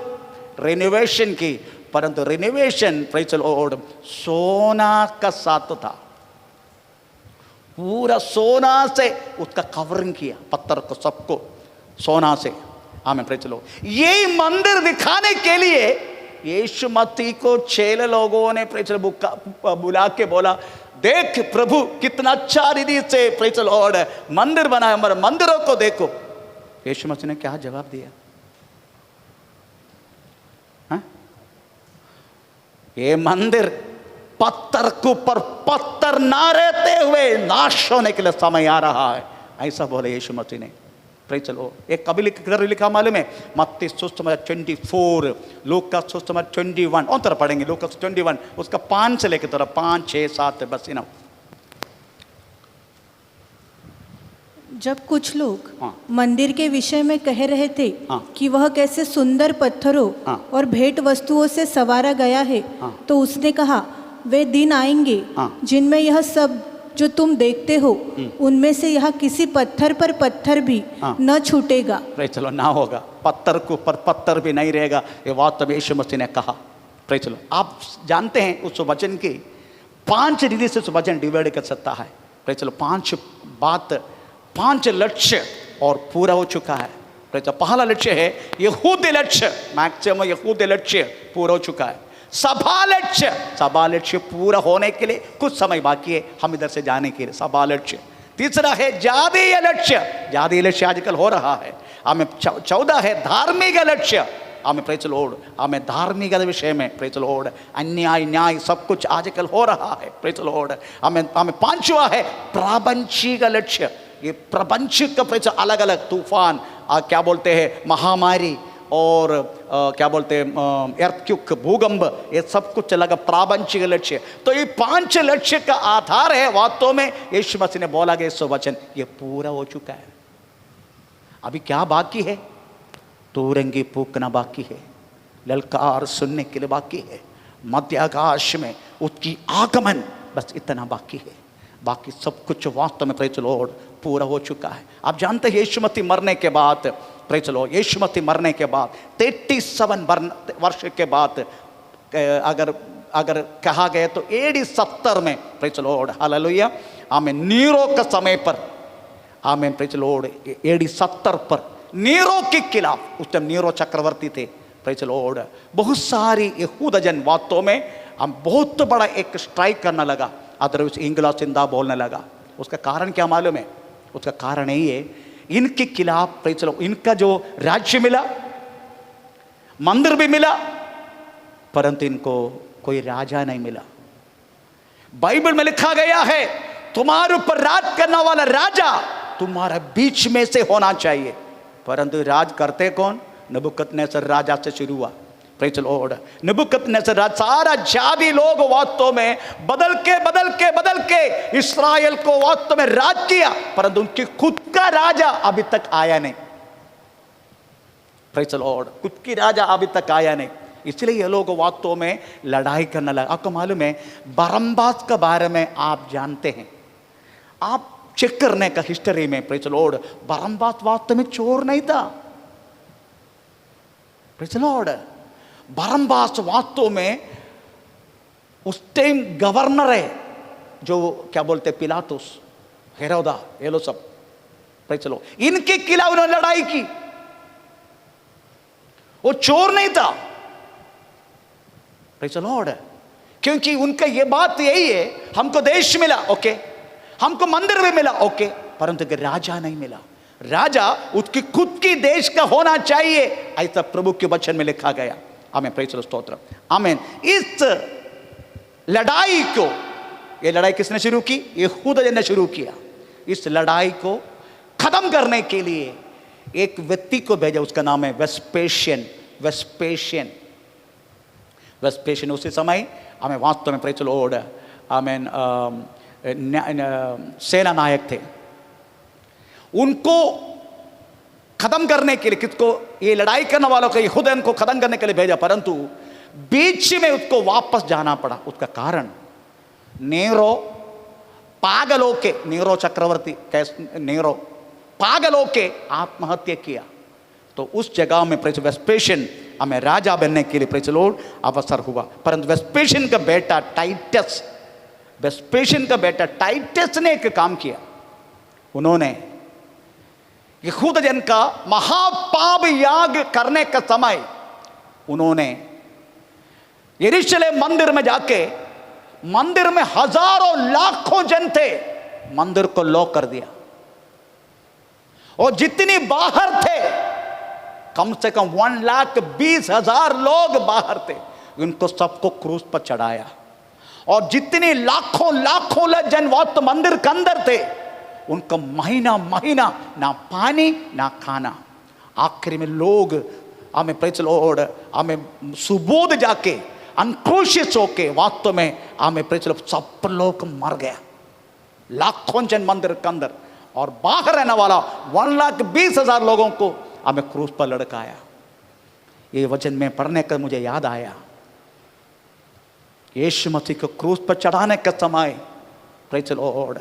रिनोवेशन की, परंतु रिनोवेशन प्रेज़ द लॉर्ड सोना का साथ था, पूरा सोना से उसका कवरिंग किया, पत्थर को सबको सोना से, आमीन, प्रेज़ द लॉर्ड। यही मंदिर दिखाने के लिए यीशु मसीह को 6 लोगों ने प्रेज़ द लॉर्ड बुला के बोला, देख प्रभु कितना अच्छा रीति से प्रेज़ द लॉर्ड मंदिर बनाया, हमारे मंदिरों को देखो। यीशु मसीह ने क्या जवाब दिया? ये मंदिर पत्थर के ऊपर पत्थर ना रहते हुए नाश होने के लिए समय आ रहा है, ऐसा बोले यीशु मसीह ने, प्रेज़ द लॉर्ड। एक कभी लिखा मालूम है, मत्ती सुसमाचार 24, लूका सुसमाचार 21, उन तरह पढ़ेंगे, लूका 21 उसका 5 से लेकर तरह 5, 6, 7 बस इना। जब कुछ लोग मंदिर के विषय में कह रहे थे कि वह कैसे सुंदर पत्थरों और भेंट वस्तुओं से संवारा गया है, तो उसने कहा, वे दिन आएंगे जिनमें यह सब जो तुम देखते हो उनमें से यह किसी पत्थर पर पत्थर भी न छूटेगा। चलो, ना होगा, पत्थर के ऊपर पत्थर भी नहीं रहेगा, ये बात तो यीशु मसीह ने कहा। चलो, आप जानते हैं उस वचन की 5 रीति से उस वचन डिवाइड कर सकता है। चलो, 5 बात, 5 लक्ष्य और पूरा हो चुका है। पहला लक्ष्य है यहूदी लक्ष्य, मैक्सिमम यहूदी लक्ष्य पूरा हो चुका है। सभा लक्ष्य पूरा होने के लिए कुछ समय बाकी है हम इधर से जाने के लिए, सभा लक्ष्य। तीसरा है जातीय लक्ष्य आजकल हो रहा है हमें। 14 है धार्मिक लक्ष्य हमें, प्रेज लॉर्ड, हमें धार्मिक विषय में, प्रेज लॉर्ड, अन्याय न्याय सब कुछ आजकल हो रहा है, प्रेज लॉर्ड। हमें 5वां है प्रापंचिक लक्ष्य। ये प्रपंच का प्रेज अलग अलग तूफान, क्या बोलते हैं महामारी और क्या बोलते हैं एर्थक्वेक भूकंप, ये सब कुछ लगा प्रापंचिक लक्ष्य। तो ये 5 लक्ष्य का आधार है वास्तव में यीशु मसीह ने बोला गया सो वचन ये पूरा हो चुका है। अभी क्या बाकी है? तोरंगी फूकना बाकी है, ललकार सुनने के लिए बाकी है, मध्य आकाश में उसकी आगमन, बस इतना बाकी है। बाकी सब कुछ वास्तव में प्रेज लॉर्ड पूरा हो चुका है। आप जानते हैं यीशु मसीह मरने के बाद, प्रेज लॉर्ड, यीशु मसीह मरने के बाद 37 वर्ष के बाद अगर कहा गया तो AD 70 में, प्रेज लॉर्ड, हालेलुया, आमीन, नीरो के समय पर, आमीन, प्रेज लॉर्ड, AD 70 पर नीरो के खिलाफ, उस टाइम नीरो चक्रवर्ती थे, प्रेज लॉर्ड, बहुत सारी यहूद जन वास्तव में हम बहुत बड़ा एक स्ट्राइक करने लगा, अदरवाइज इंग्लिश जिंदा बोलने लगा। उसका कारण क्या मालूम है? उसका कारण यही है इनके खिलाफ, प्रेज लॉर्ड, इनका जो राज्य मिला, मंदिर भी मिला, परंतु इनको कोई राजा नहीं मिला। बाइबल में लिखा गया है तुम्हारे ऊपर राज करने वाला राजा तुम्हारे बीच में से होना चाहिए, परंतु राज करते कौन? नबूकदनेस्सर राजा से शुरू हुआ, प्रेज लॉर्ड। नबूकदनेस्सर राज, सारा जाति लोग वास्तव में बदल के इस्राएल को वास्तव में राज किया, परंतु उनकी खुद का राजा अभी तक आया नहीं, प्रेज लॉर्ड, खुद की राजा अभी तक आया नहीं। इसलिए ये लोग वास्तव में लड़ाई करने लगे। आपको मालूम है बरम्बास के बारे में आप जानते हैं, आप चेक करने का हिस्ट्री में, प्रेज लॉर्ड, बरम्बास वास्तव में चोर नहीं था, प्रेज लॉर्ड। बरम्बास वास्तव में उस टाइम गवर्नर है, जो क्या बोलते पिलातुस, हेरोदा, ये लोग सब, प्रेज लॉर्ड, इनके खिलाफ उन्होंने लड़ाई की। वो चोर नहीं था, प्रेज लॉर्ड, क्योंकि उनका ये बात यही है हमको देश मिला, ओके, हमको मंदिर भी मिला, ओके, परंतु राजा नहीं मिला। राजा उसकी खुद की देश का होना चाहिए, ऐसा प्रभु के वचन में लिखा गया। आमीन, प्रेज लॉर्ड, स्तोत्र, आमीन। इस लड़ाई को, ये लड़ाई किसने शुरू की? यहूदा ने शुरू किया। इस लड़ाई को खत्म करने के लिए एक व्यक्ति को भेजा, उसका नाम है वेस्पेशियन। उसी समय हमें वास्तव में, प्रेज लॉर्ड, आमीन, सेना नायक थे। उनको खत्म करने के लिए, किसको? ये लड़ाई करने वालों को, यहूदन को खत्म करने के लिए भेजा, परंतु बीच में उसको वापस जाना पड़ा। उसका कारण नीरो पागलों के, नीरो चक्रवर्ती, नीरो पागलों के आत्महत्या किया। तो उस जगह में प्रेज वेस्पेशियन हमें राजा बनने के लिए, प्रेज लॉर्ड, अवसर हुआ। परंतु वेस्पेशियन का बेटा टाइटस, वेस्पेशियन का बेटा टाइटस ने एक काम किया। उन्होंने यहूद जन का महापाप याग करने का समय उन्होंने यरूशलेम मंदिर में जाके, मंदिर में हजारों लाखों जन थे, मंदिर को लॉक कर दिया, और जितनी बाहर थे कम से कम 1,20,000 लोग बाहर थे, उनको सबको क्रूस पर चढ़ाया। और जितने लाखों जन वक्त मंदिर के अंदर थे, उनको महीना ना पानी ना खाना। आखिर में लोग हमें, प्रेज लॉर्ड, हमें सुबोध जाके अनक्रोशियस होके वास्तव में हमें, प्रेज लॉर्ड, सब लोग मर गया, लाखों जन मंदिर के अंदर, और बाहर रहने वाला 1,20,000 लोगों को हमें क्रूस पर लटकाया। ये वचन में पढ़ने का मुझे याद आया, यीशु मसीह को क्रूस पर चढ़ाने का समय, प्रेज लॉर्ड,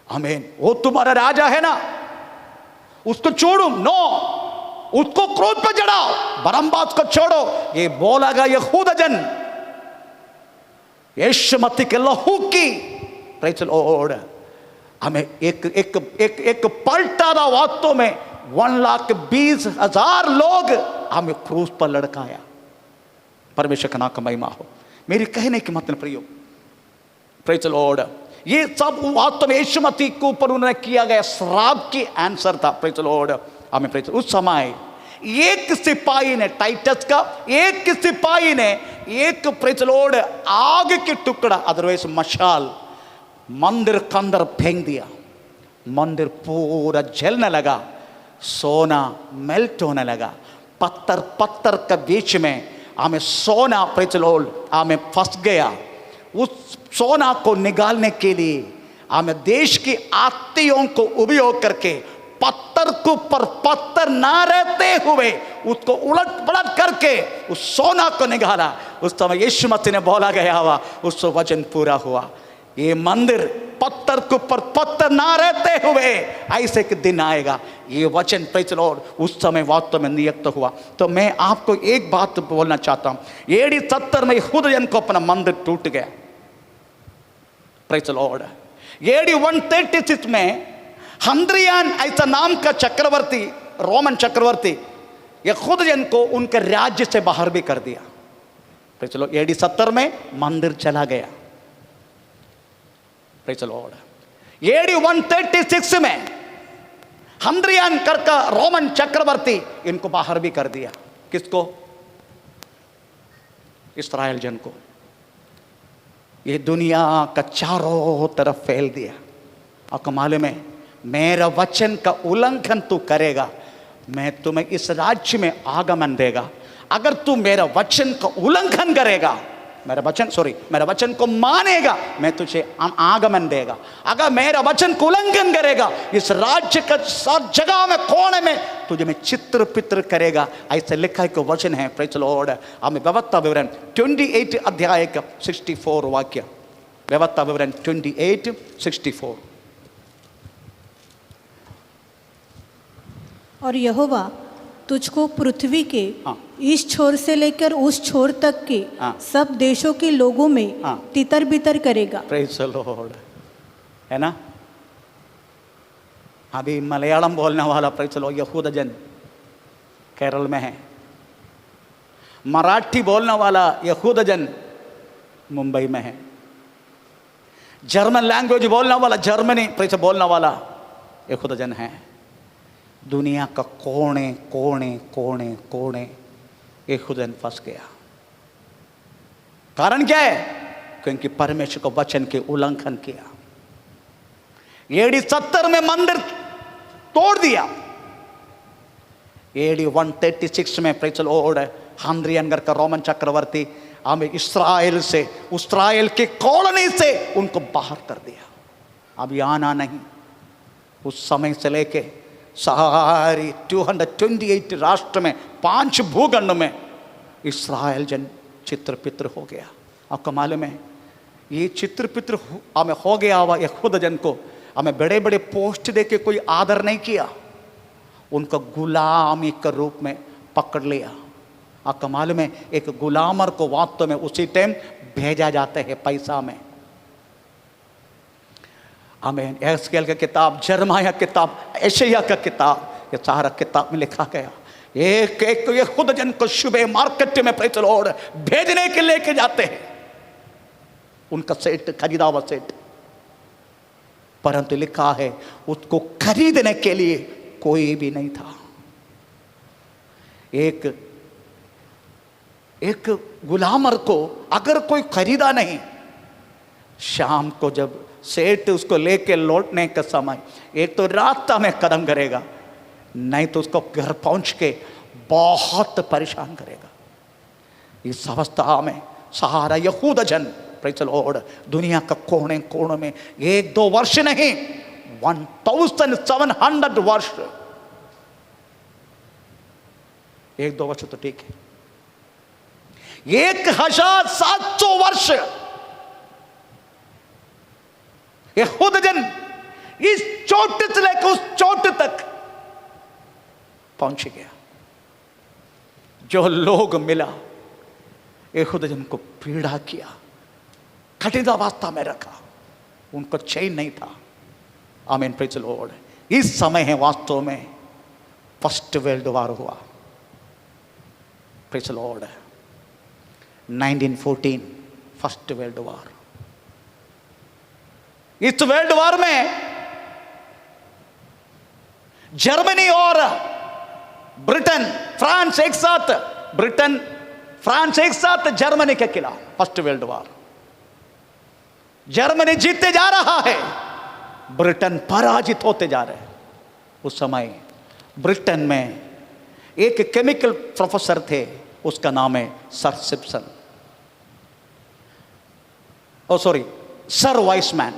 आमीन, वो तुम्हारा राजा है ना, उसको छोड़ो, नो, उसको क्रूस पर चढ़ाओ, बरम्बास को छोड़ो। ये बोला गया यहूदा जन यीशु मसीह के लहू की, प्रेज लॉर्ड, हमें एक पलटा था वास्तव में 1,20,000 लोग हमें क्रूस पर लटकाया। परमेश्वर का नाम का महिमा हो। मेरी कहने की मतलब प्रियो, प्रेज द लॉर्ड, ये सब वास्तव में यीशु मसीह के ऊपर उन्होंने किया गया श्राप की आंसर था। प्रेज द लॉर्ड, हमें प्रेज। उस समय एक सिपाही ने, टाइटस का एक सिपाही ने एक प्रेज द लॉर्ड आग के टुकड़ा, अदरवाइज मशाल, मंदिर के अंदर फेंक दिया। मंदिर पूरा जलने लगा, सोना मेल्ट होने लगा। पत्थर पत्थर के बीच में हमें सोना प्रेज द लॉर्ड हमें फंस गया। उस सोना को निकालने के लिए हमें देश की आत्तियों को उपयोग करके पत्थर के ऊपर पत्थर ना रहते हुए उसको उलट पलट करके उस सोना को निकाला। उस समय यीशु मसीह ने बोला गया हुआ, उस वचन पूरा हुआ। ये मंदिर पत्थर के ऊपर पत्थर ना रहते हुए ऐसे एक दिन आएगा। ये वचन प्रेज द लॉर्ड उस समय वास्तव में नियुक्त हुआ। तो मैं आपको एक बात बोलना चाहता हूं, AD 70 में यहूदा जन को अपना मंदिर टूट गया। Praise the Lord. AD 136 में हंद्रियान ऐसा नाम का चक्रवर्ती, रोमन चक्रवर्ती, यहूदा जन को उनके राज्य से बाहर भी कर दिया। Praise the Lord. AD 70 में मंदिर चला गया। Praise the Lord. AD 136 में हंद्रियान करका रोमन चक्रवर्ती इनको बाहर भी कर दिया। किसको? इस्राएल जन को। ये दुनिया का चारों तरफ फैल दिया। आपको मालूम है, मेरा वचन का उल्लंघन तू करेगा, मैं तुम्हें इस राज्य में आगमन देगा। अगर तू मेरा वचन का उल्लंघन करेगा, मेरा वचन को मानेगा, मैं तुझे आगमन देगा। अगर मेरा वचन को उल्लंघन करेगा, इस राज्य का सब जगह में कोने में तुझे मैं चित्र पित्र करेगा। ऐसे लिखा है कि वचन है। Praise the Lord. हमें व्यवस्था विवरण 28 अध्याय का 64 वाक्य, व्यवस्था विवरण 28:64। और यहोवा तुझको पृथ्वी के इस छोर से लेकर उस छोर तक के सब देशों के लोगों में तितर बितर करेगा। Praise the Lord. है ना? अभी मलयालम बोलने वाला प्रेज द लॉर्ड यहूदा जन केरल में है। मराठी बोलने वाला यहूदा जन मुंबई में है। जर्मन लैंग्वेज बोलने वाला जर्मनी प्रेज बोलने वाला यहूदा जन है। दुनिया का कोने कोने कोने कोने यहूदा जन फंस गया। कारण क्या है? क्योंकि परमेश्वर को वचन के उल्लंघन किया। AD 70 में मंदिर तोड़ दिया। AD 136 में प्रेज द लॉर्ड हंद्रियान का रोमन चक्रवर्ती हमें इस्राएल के कॉलोनी से उनको बाहर कर दिया। अब आना नहीं। उस समय से लेके सारी 228 राष्ट्र में 5 भूखंड में इस्राएल जन चित्रपित्र हो गया। आपको मालूम है, ये चित्रपित्र हमें हो गया हुआ यहूदा जन को हमें बड़े बड़े पोस्ट दे के कोई आदर नहीं किया, उनको गुलामी के रूप में पकड़ लिया। आपको मालूम है, एक गुलामर को वास्तव में उसी टाइम भेजा जाता है पैसा में। आमीन। एहज़केल का किताब, जरमाया किताब, यशायाह का किताब, ये सारा किताब में लिखा गया। एक एक यहूदा जन को सुबह मार्केट में प्रेज द लॉर्ड भेजने के लेके जाते हैं, उनका सेट खरीदा हुआ सेट, परंतु लिखा है उसको खरीदने के लिए कोई भी नहीं था। एक गुलामर को अगर कोई खरीदा नहीं, शाम को जब सेठ उसको लेके लौटने का समय एक तो रास्ता में कदम करेगा, नहीं तो उसको घर पहुंच के बहुत परेशान करेगा। इस अवस्था में सहारा यहूदा जन प्रेज द लॉर्ड दुनिया का कोने कोने में 1-2 वर्ष नहीं 1700 वर्ष, 1-2 वर्ष तो ठीक है, 1700 वर्ष यहूदा जन इस चोट से लेकर उस चोट तक पहुंच गया। जो लोग मिला यहूदा जन को पीड़ा किया, कठिन अवस्था में रखा, उनको चैन नहीं था। आमीन। Praise the Lord. इस समय है वास्तव में फर्स्ट वर्ल्ड वॉर हुआ। Praise the Lord. 1914 first world war. इस वर्ल्ड वॉर में जर्मनी और ब्रिटेन फ्रांस एक साथ, ब्रिटेन फ्रांस एक साथ जर्मनी के खिलाफ फर्स्ट वर्ल्ड वॉर। जर्मनी जीतते जा रहा है, ब्रिटेन पराजित होते जा रहे हैं। उस समय ब्रिटेन में एक केमिकल प्रोफेसर थे, उसका नाम है सर सिम्पसन, ओ सॉरी सर वाइसमैन,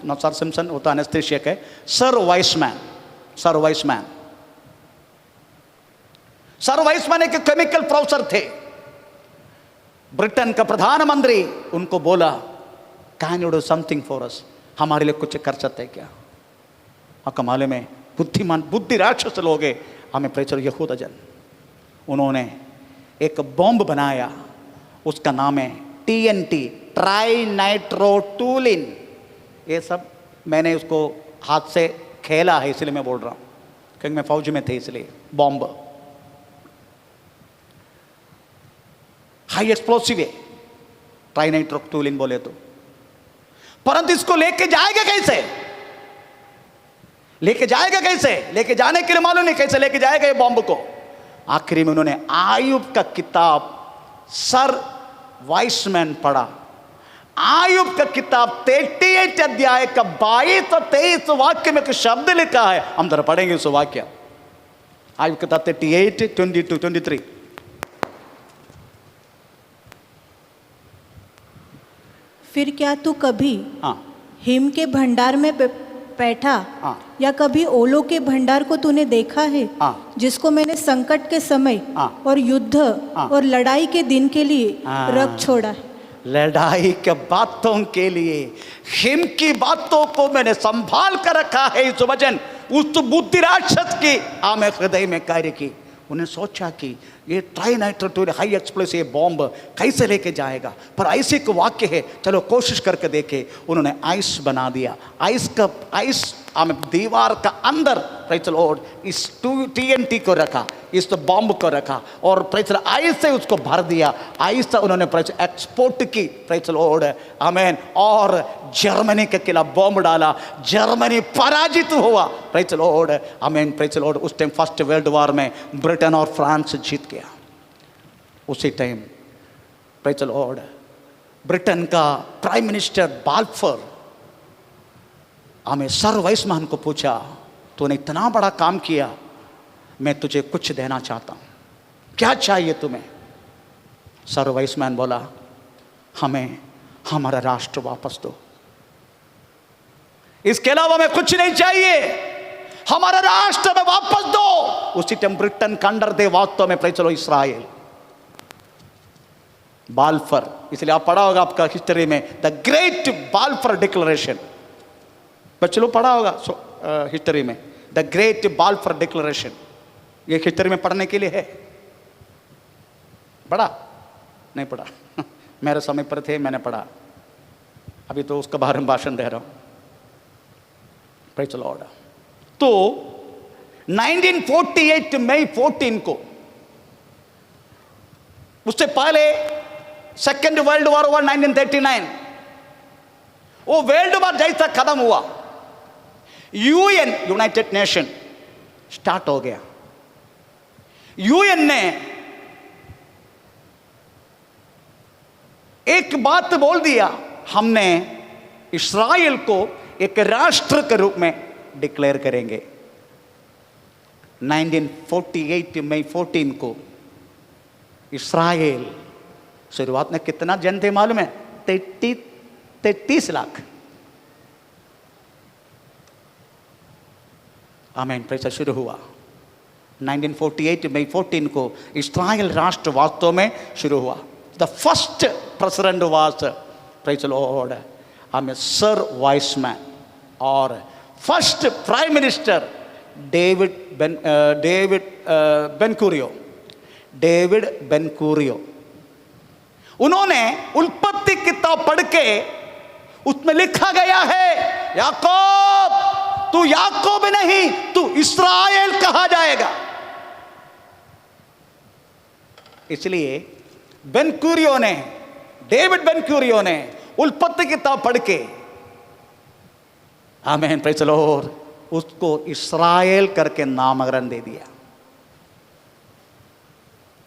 ना सर सिम्पसन होता एनेस्थेसिया है, sir Wiseman, sir Wiseman. Sir Wiseman एक केमिकल प्रोफेसर थे। ब्रिटेन का प्रधानमंत्री उनको बोला, can you do something for us, हमारे लिए कुछ कर सकते हैं क्या? कमाले में बुद्धिमान बुद्धि राक्षस लोग हैं, हमें प्रेचर यहूदा जन। उन्होंने एक बॉम्ब बनाया, उसका नाम है TNT, ट्राई नाइट्रोटूलिन। ये सब मैंने उसको हाथ से खेला है, इसलिए मैं बोल रहा हूँ, क्योंकि मैं फौज में थे इसलिए। बॉम्ब हाई एक्सप्लोसिव है, ट्राई नाइट्रोटूलिन बोले तो। परंतु इसको लेके जाएगा कैसे? लेके जाएगा कैसे? लेके जाने के लिए मालूम नहीं कैसे लेके जाएगा ये बॉम्ब को। आखिरी में उन्होंने आयुब का किताब सर वाइसमैन पढ़ा। आयुब का किताब 38 अध्याय का 22 और 23 वाक्य में कुछ शब्द लिखा है, हम जरा पढ़ेंगे उस वाक्य। आयुब का किताब 38, 22, 23। फिर क्या तू कभी हिम के भंडार में बैठा या कभी ओलों के भंडार को तूने देखा है, जिसको मैंने संकट के समय और युद्ध और लड़ाई के दिन के लिए रख छोड़ा है? लड़ाई के बातों के लिए हिम की बातों को मैंने संभाल कर रखा है। इस वचन उस बुद्धि राक्षस की आमे हृदय में कार्य की। उन्हें सोचा कि ये ट्राई नाइट्रोटूलिन हाई एक्सप्लोसिव बॉम्ब कैसे लेके जाएगा, पर ऐसे को वाक्य है, चलो कोशिश करके देखे। उन्होंने आइस बना दिया, आइस दीवार का अंदर प्रेज़ द लॉर्ड इस TNT को रखा, इस बॉम्ब को रखा और प्रेज़ द आइस से उसको भर दिया। आइस से उन्होंने प्रेज़ एक्सपोर्ट की, प्रेज़ द लॉर्ड आमेन, और जर्मनी के खिलाफ बॉम्ब डाला। जर्मनी पराजित हुआ, praise the Lord amen, praise the Lord. उस टाइम फर्स्ट वर्ल्ड वॉर में ब्रिटेन और फ्रांस जीत गया। उसी time praise the Lord Britain का प्राइम मिनिस्टर बाल्फोर हमें सर वाइसमैन को पूछा, तूने इतना बड़ा काम किया, मैं तुझे कुछ देना चाहता हूं, क्या चाहिए तुम्हें? सर वाइसमैन बोला, हमें हमारा राष्ट्र वापस दो, इसके अलावा हमें कुछ नहीं चाहिए, हमारा राष्ट्र में वापस दो। उसी टाइम ब्रिटेन का अंडर दे वास्तव में praise the Lord Israel. Balfour, इसलिए आप पढ़ा होगा आपका हिस्ट्री में, द ग्रेट बाल्फोर डिक्लेरेशन, बच्चे लोग पढ़ा होगा हिस्ट्री में, द ग्रेट बाल्फोर डिक्लेरेशन। ये हिस्ट्री में पढ़ने के लिए है। पढ़ा नहीं पढ़ा? मेरे समय पर थे, मैंने पढ़ा, अभी तो उसके बारे में भाषण दे रहा हूं। Praise the Lord. तो 1948 मई 14 को, उससे पहले सेकेंड वर्ल्ड वॉर हुआ 1939। वो वर्ल्ड वॉर जैसा खत्म हुआ, UN यूनाइटेड नेशन स्टार्ट हो गया। UN ने एक बात बोल दिया, हमने इस्राएल को एक राष्ट्र के रूप में डिक्लेयर करेंगे। 1948 मई 14 को इस्राएल, शुरुआत में कितना जन थे मालूम है? 33 लाख। आमीन, प्रेज़ शुरू हुआ 1948 मई 14 को इस्राएल राष्ट्र वास्तव में शुरू हुआ। The first president was praise the Lord आमीन सर वाइसमैन, और first prime minister David Ben curio. उन्होंने उत्पत्ति किताब पढ़ के उसमें लिखा गया है, याकूब तू याकूब नहीं, तू इस्राएल कहा जाएगा। इसलिए बेन कुरियो ने डेविड बेन क्यूरियो ने उत्पत्ति किताब पढ़ के, आमीन, प्रेज़ द लॉर्ड, उसको इस्राएल करके नामकरण दे दिया।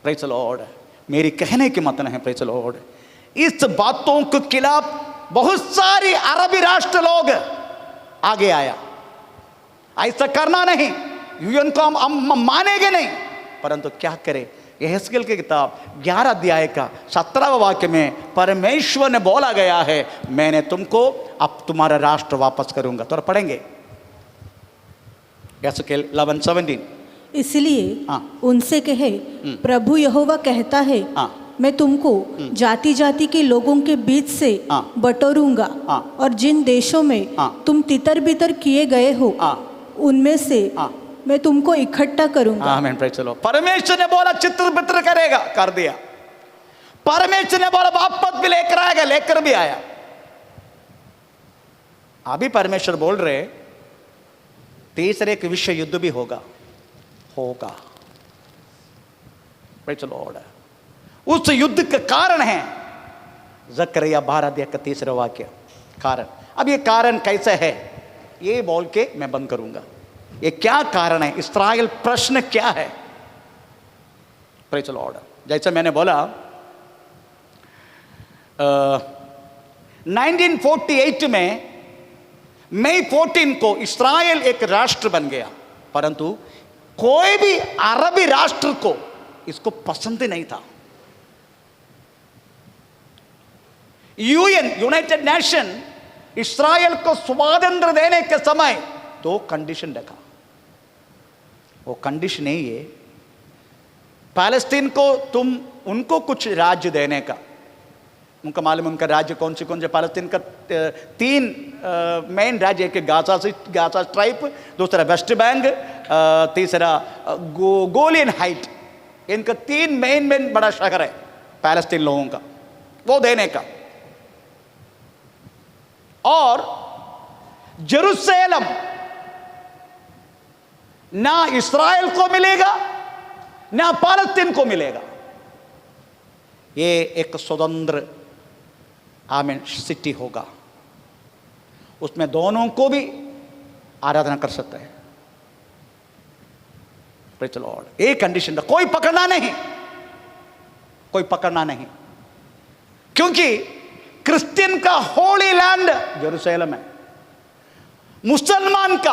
Praise the Lord. मेरी कहने की मतलब है, प्रेज़ द लॉर्ड, इस बातों के खिलाफ बहुत सारी अरबी राष्ट्र लोग आगे आया। ऐसा करना नहीं, यूएन को हम मानेंगे नहीं, परंतु क्या करें। यहेजकेल की किताब 11 अध्याय का 17वां वाक्य में परमेश्वर ने बोला गया है, मैंने तुमको अब तुम्हारा राष्ट्र वापस करूंगा। तो पढ़ेंगे यहेजकेल 11:17। इसलिए उनसे कहे, प्रभु यहोवा कहता है, मैं तुमको जाति जाति के लोगों के बीच से बटोरूंगा और जिन देशों में तुम तितर बितर किए गए हो उनमें से मैं तुमको इकट्ठा करूंगा। आमीन, प्रेज़ द लॉर्ड। परमेश्वर ने बोला चित्र बित्र करेगा, कर दिया। परमेश्वर ने बोला वापस भी लेकर आएगा, लेकर भी आया। अभी परमेश्वर बोल रहे तीसरे एक विश्व युद्ध भी होगा, होगा। Praise the Lord. उस युद्ध का कारण है जकरिया 12 अध्याय का 3 वाक्य, कारण। अब ये कारण कैसे है ये बोल के मैं बंद करूंगा। ये क्या कारण है, इस्राएल प्रश्न क्या है। Praise the Lord. जैसे मैंने बोला 1948 में मई 14 को इस्राएल एक राष्ट्र बन गया, परंतु कोई भी अरबी राष्ट्र को इसको पसंद नहीं था। यूएन, यूनाइटेड नेशन, इस्राएल को स्वातंत्र देने के समय 2 कंडीशन रखा। वो कंडीशन यही है, पैलेस्तीन को तुम उनको कुछ राज्य देने का, उनका मालूम उनका राज्य कौन से पैलेस्तीन का 3 मेन राज्य, एक गाजा स्ट्राइप, दूसरा वेस्ट बैंक, तीसरा गोलियन हाइट। इनका 3 मेन बड़ा शहर है पैलेस्तीन लोगों का, वो देने का। और जेरूसलम ना इस्राएल को मिलेगा ना पैलेस्तीन को मिलेगा। ये एक स्वतंत्र आमीन सिटी होगा, उसमें दोनों को भी आराधना कर सकते हैं। Praise the Lord. एक कंडीशन था, कोई पकड़ना नहीं, कोई पकड़ना नहीं, क्योंकि क्रिश्चियन का होली लैंड जेरूसलम है, मुसलमान का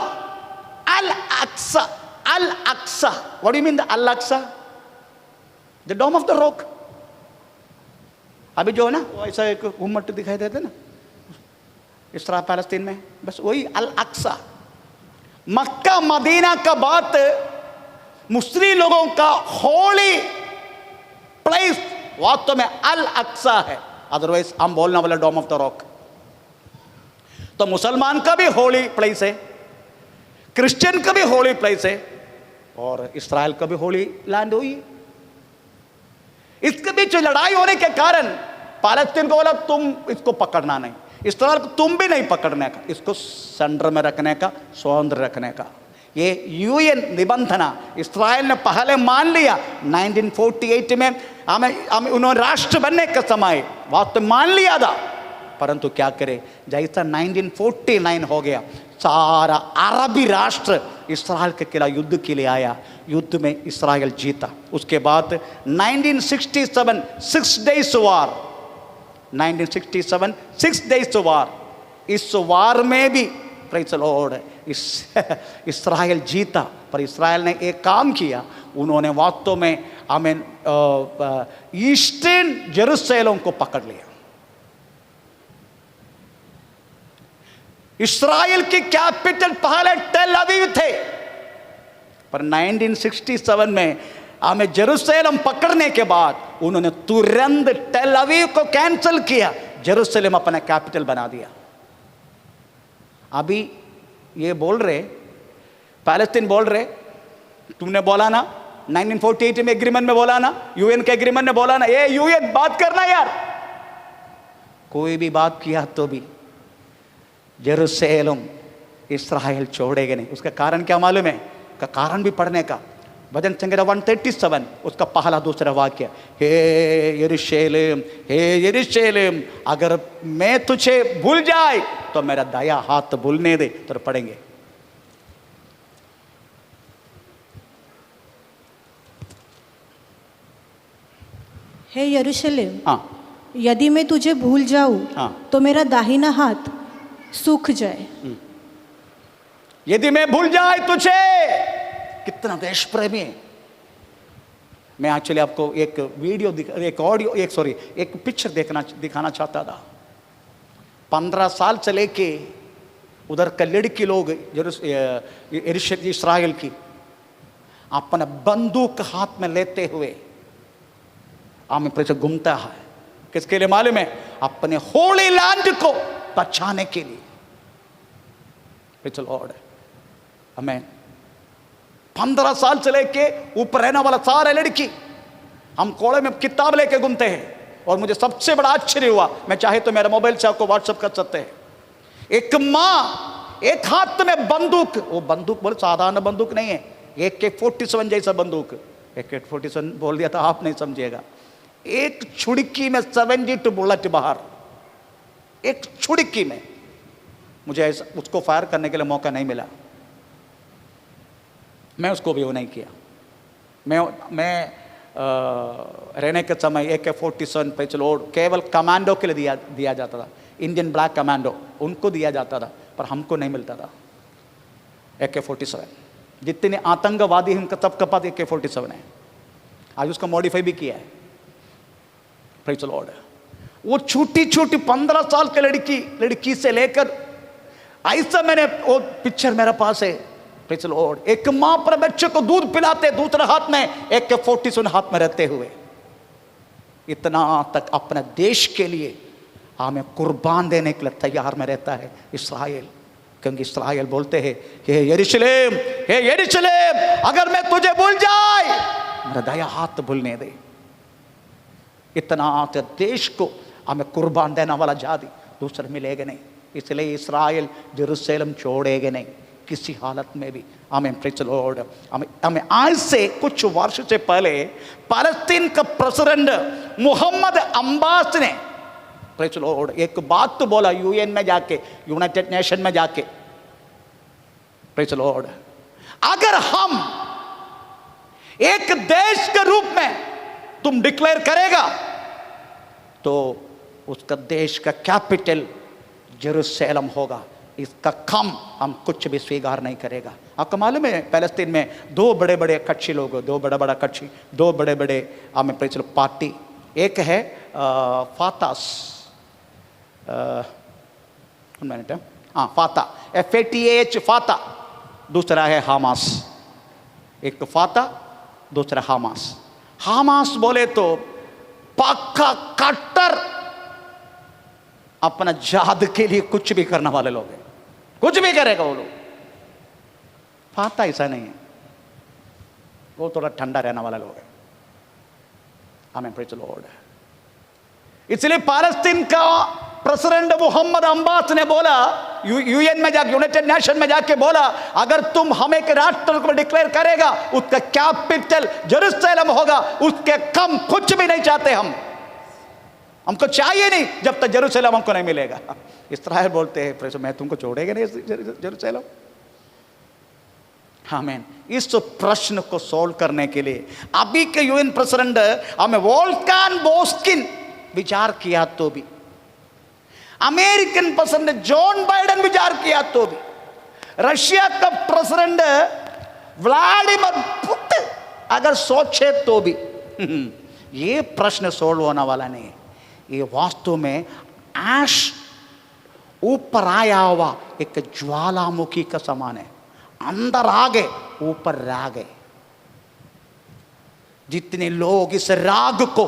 Al Aqsa. Al Aqsa, what do you mean the Al Aqsa? The Dome of the Rock. अभी जो है ना वो ऐसा एक गुम्मट दिखाई देते ना इस्राएल पैलेस्तीन में, बस वही अल अक्सा। मक्का मदीना का बात मुस्लिम लोगों का होली प्लेस वास्तव में अल अक्सा है, अदरवाइज हम बोलने वाला डोम ऑफ द रॉक। तो मुसलमान का भी होली प्लेस है, क्रिश्चियन का भी होली प्लेस है, और इस्राएल का भी होली लैंड हुई। इसके बीच लड़ाई होने के कारण पैलेस्तीन को बोला तुम इसको पकड़ना नहीं, इस्राएल को तुम भी नहीं पकड़ने का, इसको सेंटर में रखने का, स्वतंत्र रखने का। ये यूएन निबंधना इस्राएल ने पहले मान लिया 1948 में। हमें उन्होंने राष्ट्र बनने के समय वास्तव मान लिया था, परंतु क्या करे, जैसा 1949 हो गया, सारा अरबी राष्ट्र इस्राएल के खिलाफ युद्ध के लिए आया, युद्ध में इस्राएल जीता। उसके बाद 1967 6 डेज वार, 1967 6 डेज वार, इस वार में भी प्रेज़ द लॉर्ड इस्राएल जीता। पर इस्राएल ने एक काम किया, उन्होंने वास्तव में आमीन ईस्टर्न जेरूसलम को पकड़ लिया। इस्राएल की कैपिटल पहले टेल अवीव थे, पर 1967 में हमें जेरूसलम पकड़ने के बाद उन्होंने तुरंत टेल अवीव को कैंसिल किया, जेरूसलम अपना कैपिटल बना दिया। अभी ये बोल रहे, पैलेस्तीन बोल रहे, तुमने बोला ना 1948 में एग्रीमेंट में बोला ना, यूएन के एग्रीमेंट में बोला ना, ये यूएन बात करना यार। कोई भी बात किया तो भी जेरूसलम इस्राएल छोड़ेगा नहीं। उसका कारण क्या मालूम है? का कारण भी पढ़ने का, भजन संहिता 137 उसका पहला दूसरा वाक्य, हे यरूशलेम, हे यरूशलेम, अगर मैं तुझे भूल जाए तो मेरा दया हाथ भूलने दे। तो पढ़ेंगे, हे यरूशलेम, हाँ यदि मैं तुझे भूल जाऊं हाँ। तो मेरा दाहिना हाथ सूख जाए। यदि मैं भूल जाए तुझे, कितना देश प्रेमी है। मैं एक्चुअली आपको एक वीडियो एक पिक्चर दिखाना चाहता था। 15 साल से लेके उधर का लड़की लोग इस्राएल की अपना बंदूक हाथ में लेते हुए आमिर पर घूमता है। किसके लिए मालूम है? अपने होली लैंड को बचाने के लिए। लॉर्ड हमें 15 साल से लेके ऊपर रहने वाला सारे लड़की हम कोड़े में किताब लेके घूमते हैं। और मुझे सबसे बड़ा आश्चर्य हुआ, मैं चाहे तो मेरे मोबाइल से आपको व्हाट्सएप कर सकते हैं, एक मां एक हाथ में बंदूक, वो बंदूक बोले साधारण बंदूक नहीं है, AK-47 जैसा बंदूक। AK-47 बोल दिया था आप नहीं समझिएगा। एक छुड़की में 72 बुलेट बाहर, एक छुड़की में। मुझे उसको फायर करने के लिए मौका नहीं मिला, मैं उसको भी वो नहीं किया। मैं रहने के समय AK-47 पे चलो केवल कमांडो के लिए दिया जाता था, इंडियन ब्लैक कमांडो, उनको दिया जाता था, पर हमको नहीं मिलता था AK-47। जितने आतंकवादी हैं उनका सबका पास AK-47 है। आज उसका मॉडिफाई भी किया है। Praise the Lord. वो छोटी छोटी 15 साल के लड़की से लेकर ऐसा, मैंने वो पिक्चर मेरे पास है। Praise the Lord. एक मां पर बच्चे को दूध पिलाते, दूसरे हाथ में AK-47 हाथ में रहते हुए, इतना तक अपने देश के लिए हमें कुर्बान देने के लिए तैयार में रहता है इस्राएल। क्योंकि इस्राएल बोलते हैं, हे यरूशलेम, हे यरूशलेम, अगर मैं तुझे भूल जाए मेरा दया हाथ भूलने दे। इतना देश को हमें कुर्बान देने वाला जाति दूसरे मिलेगा नहीं, इसलिए इस्राएल यरूशलेम छोड़ेगा नहीं किसी हालत में भी। आमीन। Praise the Lord. हमें आज से कुछ वर्ष से पहले पैलेस्टीन का प्रेसिडेंट मोहम्मद अब्बास ने, प्रेज़ द लॉर्ड, एक बात तो बोला UN में जाके, यूनाइटेड नेशन में जाके। Praise the Lord. अगर हम एक देश के रूप में तुम डिक्लेयर करेगा तो उसका देश का कैपिटल जेरूशलेम होगा, इसका कम हम कुछ भी स्वीकार नहीं करेगा। आपको मालूम है पैलेस्तीन में दो बड़े बड़े कक्षी लोग, दो बड़े बड़े हमें प्रेज़ पार्टी। एक है फातास, फाता, FATAH फाता, दूसरा है हमास। एक फाता, दूसरा हमास। हमास बोले तो पक्का कट्टर अपना जाद के लिए कुछ भी करने वाले लोग हैं, कुछ भी करेगा वो लोग। फाता ऐसा नहीं है, वो थोड़ा ठंडा रहने वाला लोग है। आमीन। Praise the Lord. इसलिए पैलेस्टीन का प्रेसिडेंट मोहम्मद अब्बास ने बोला, UN में जाके, यूनाइटेड नेशन में जाके बोला, अगर तुम हमें के राष्ट्र को डिक्लेयर करेगा उसका कैपिटल जेरूशलेम होगा, उसके कम कुछ भी नहीं चाहते हमको चाहिए नहीं जब तक जेरूशलेम हमको नहीं मिलेगा। इस्राएल बोलते हैं, प्रेज़, मैं तुमको छोड़ेगा नहीं जेरूशलेम। आमीन। इस प्रश्न को सॉल्व करने के लिए अभी के UN प्रेसिडेंट हमें वोल्कान बोस्किन विचार किया तो भी, अमेरिकन प्रेसिडेंट जॉन बाइडेन विचार किया तो भी, रशिया का प्रेसिडेंट व्लादिमीर पुतिन अगर सोचे तो भी ये प्रश्न सोल्व होने वाला नहीं है। ये वास्तव में ऐश ऊपर आया हुआ एक ज्वालामुखी का समान है, अंदर आ गए ऊपर रह गए। जितने लोग इस राग को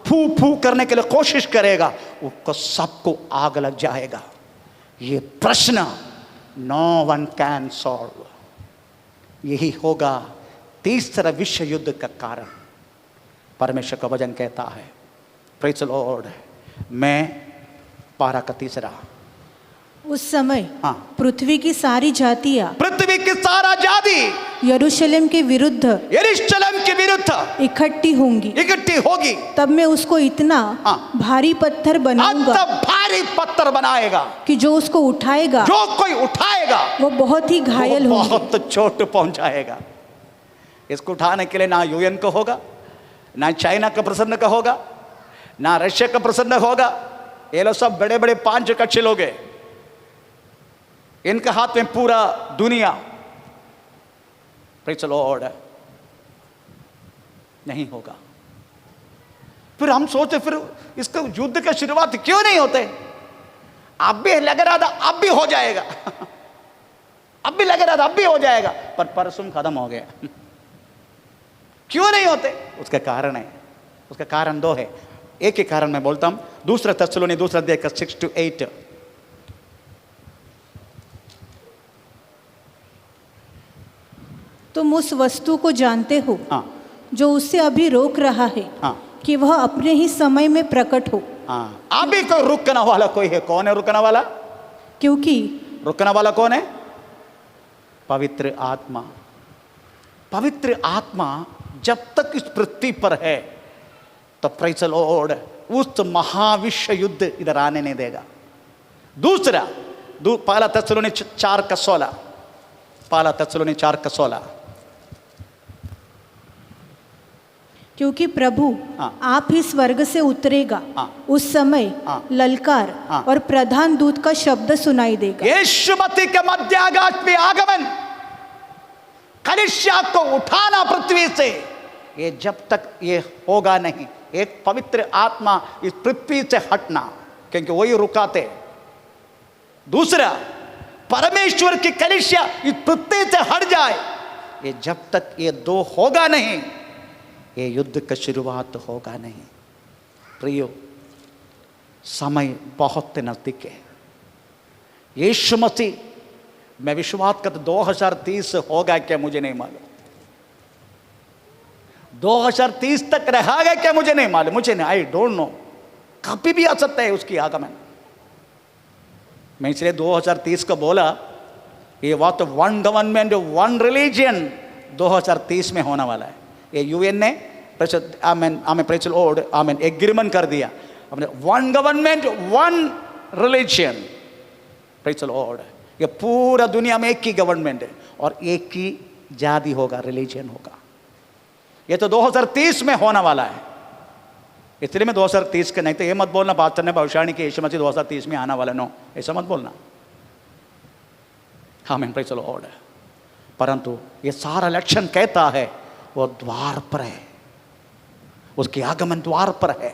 फू फू करने के लिए कोशिश करेगा उसको सबको आग लग जाएगा। ये प्रश्न नो वन कैन सॉल्व। यही होगा तीसरा विश्व युद्ध का कारण। परमेश्वर का वचन कहता है, प्रेज़ द लॉर्ड, मैं 12 का 3 उस समय हाँ। पृथ्वी की सारी जातियां पृथ्वी की सारा जाति यरूशलेम के विरुद्ध यरूशलेम के विरुद्ध इकट्ठी होंगी। इकट्ठी होगी। तब मैं उसको इतना हाँ। भारी पत्थर बनाऊंगा तब भारी पत्थर बनाएगा कि जो उसको उठाएगा जो कोई उठाएगा वो बहुत ही घायल वो होंगे। बहुत चोट पहुंचाएगा। इसको उठाने के लिए ना यूएन का होगा, ना चाइना का प्रसन्न का होगा, ना रशिया का प्रसन्न होगा। ये लोग सब बड़े बड़े 5 कच्चे लोग हैं, इनके हाथ में पूरा दुनिया। Praise the Lord. नहीं होगा। फिर हम सोचते फिर इसका युद्ध का शुरुआत क्यों नहीं होते? अब भी लग रहा था अब भी हो जाएगा अब भी लग रहा था अब भी हो जाएगा, पर परसों खत्म हो गया। क्यों नहीं होते? उसका कारण है, उसका कारण 2 है। एक ही कारण मैं बोलता हूं, दूसरा थेसलोनी दूसरा अध्याय 6-8। तुम उस वस्तु को जानते हो हाँ जो उससे अभी रोक रहा है हाँ कि वह अपने ही समय में प्रकट हो। हाँ। अभी कोई रुकने वाला कोई है? कौन है रुकने वाला? क्योंकि रुकने वाला कौन है? पवित्र आत्मा। पवित्र आत्मा जब तक इस पृथ्वी पर है तो प्रेज़ द लॉर्ड उस महाविश्व युद्ध इधर आने नहीं देगा। दूसरा पहला थेसलोनी 4:16, पहला थेसलोनी 4:16। क्योंकि प्रभु हाँ। आप ही स्वर्ग से उतरेगा। हाँ। उस समय हाँ। ललकार हाँ। और प्रधान दूत का शब्द सुनाई देगा। यीशु मसीह के मध्याकाश में आगमन, कलीसिया को उठाना पृथ्वी से, ये जब तक ये होगा नहीं। एक पवित्र आत्मा इस पृथ्वी से हटना, क्योंकि वही रुकाते। दूसरा परमेश्वर की कलीसिया इस पृथ्वी से हट जाए, ये जब तक ये 2 होगा नहीं, ये युद्ध का शुरुआत होगा नहीं। प्रियो, समय बहुत नजदीक है। यीशु मसीह, मैं विश्वास करता 2030 होगा क्या मुझे नहीं मालूम, 2030 तक रहेगा क्या मुझे नहीं मालूम, मुझे नहीं, आई डोंट नो। कभी भी आ सकता है उसकी आगमन। मैं इसलिए 2030 को बोला, ये बात 1 गवर्नमेंट 1 रिलीजन 2030 में होने वाला है। ये यूएन ने प्रेज़ द लॉर्ड एग्रीमेंट कर दिया, हमने 1 government 1 religion. Praise the Lord. ये पूरा दुनिया में एक ही गवर्नमेंट है और एक ही जाति होगा, रिलीजन होगा। ये तो 2030 में होने वाला है। इसलिए मैं 2030 के नहीं, तो ये मत बोलना पास्टर ने भविष्यवाणी की यीशु मसीह 2030 में आने वाला। नो, ऐसा मत बोलना। हाँ मैं प्रेज़ द लॉर्ड। परंतु ये सारा लक्षण कहता है वो द्वार पर है, उसके आगमन द्वार पर है।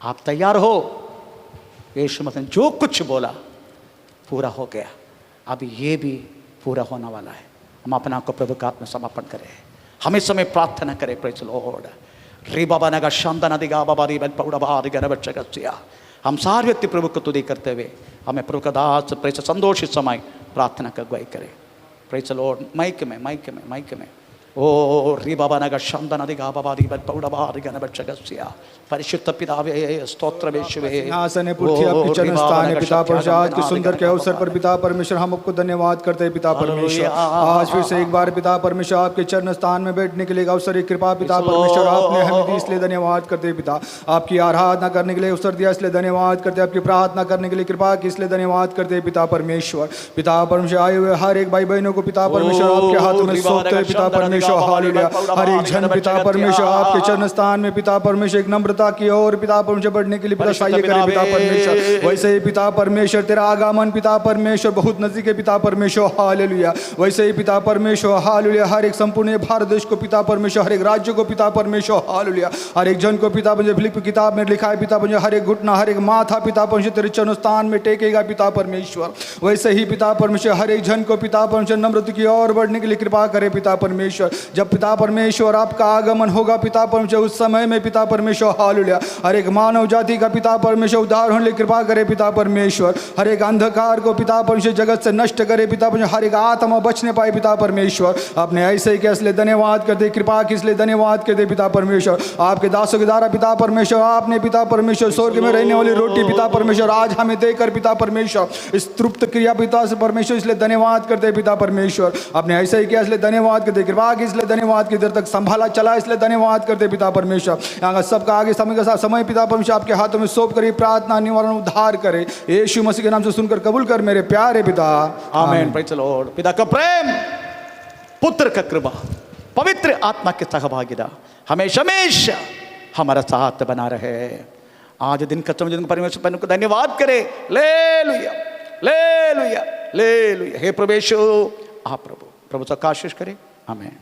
आप तैयार हो? यीशु मसीह जो कुछ बोला पूरा हो गया, अब ये भी पूरा होने वाला है। हम अपना को प्रभु का में समर्पण करें, हम इस समय प्रार्थना करें। Praise the Lord. री बाबा नगा शांता नदिगा बाबा री पौड़ा बाहर गरबच्चा। हम सारे व्यक्ति प्रभु को तुदी करते हुए हमें प्रभु का दास प्रेस संतोषित समय प्रार्थना का अगुवाई करें। Praise the Lord. माइक में ओ री बाबा नगा शांता नदिगा बाबा री पौड़ा बाहर गरबच्चा। परिशुद्ध पितावे स्तोत्र विश्वे सिंहासन पृथ्वी आपके चरण स्थान है पिता परमेश्वर। आज के सुंदर के अवसर पर पिता परमेश्वर हम आपको धन्यवाद करते हैं पिता परमेश्वर। आज फिर से एक बार पिता परमेश्वर आपके चरण स्थान में बैठने के लिए अवसर एक कृपा पिता परमेश्वर आपने हमें दी, इसलिए धन्यवाद करते हैं पिता। आपकी आराधना करने के लिए अवसर दिया इसलिए धन्यवाद करते हैं। आपकी प्रार्थना करने के लिए कृपा की इसलिए धन्यवाद करते हैं पिता परमेश्वर। पिता परमेश्वर आए हुए हर एक भाई बहनों को पिता परमेश्वर आपके हाथों में सौंपते हैं पिता परमेश्वर। हालेलुया। हर एक जन पिता परमेश्वर आपके चरण स्थान में पिता परमेश्वर एक नम्रता की और पिता परमेश्वर बढ़ने के लिए पिता सहाय करे पिता परमेश्वर। वैसे ही पिता परमेश्वर तेरा आगमन पिता परमेश्वर बहुत नजदीक है पिता परमेश्वर। हालेलुया। वैसे ही पिता परमेश्वर हालेलुया हर एक संपूर्ण भारत देश को पिता परमेश्वर, हर एक राज्य को पिता परमेश्वर हालेलुया, हर एक जन को पिता परमेश्वर। फिलिप्पी किताब में लिखा है पिता परमेश्वर हर एक घुटना हर एक माथा पिता परमेश्वर तेरे चरण स्थान में टेकेगा पिता परमेश्वर। वैसे ही पिता परमेश्वर हर एक जन को पिता परमेश्वर नम्रता की ओर बढ़ने के लिए कृपा करे पिता परमेश्वर। जब पिता परमेश्वर आपका आगमन होगा पिता परमेश्वर, उस समय में पिता परमेश्वर हालेलुया हर एक मानव जाति का पिता परमेश्वर उद्धार होने की कृपा करे पिता परमेश्वर, हर एक अंधकार को पिता परमेश्वर जगत से नष्ट करे पिता परमेश्वर, हर एक आत्मा बचने पाए पिता परमेश्वर। आपने ऐसे ही किया इसलिए धन्यवाद करते, कृपा की इसलिए धन्यवाद करते पिता परमेश्वर। आपके दासों के द्वारा पिता परमेश्वर आपने पिता परमेश्वर स्वर्ग में रहने वाली रोटी पिता परमेश्वर आज हमें देकर पिता परमेश्वर इस तृप्त क्रिया पिता से परमेश्वर, इसलिए धन्यवाद करते पिता परमेश्वर। आपने ऐसे ही किया इसलिए धन्यवाद करते, कृपा की इसलिए धन्यवाद की, देर तक संभाला चला इसलिए धन्यवाद करते पिता परमेश्वर। यहाँ का सबका आगे समय के साथ समय पिता परमेश्वर आपके हाथों में सौंप कर प्रार्थना निवारण उद्धार करे, यीशु मसीह के नाम से सुनकर कबूल कर मेरे प्यारे पिता, आमीन। Praise the Lord. पिता का प्रेम, पुत्र का कृपा, पवित्र आत्मा की सहभागिता हमेशा हमेशा हमारा साथ बना रहे। आज दिन खत्म, दिन परमेश्वर को धन्यवाद करे। लेलुया लेलुया लेलुया। हे प्रभु यीशु, आप प्रभु सबका आशीष करे। आमीन।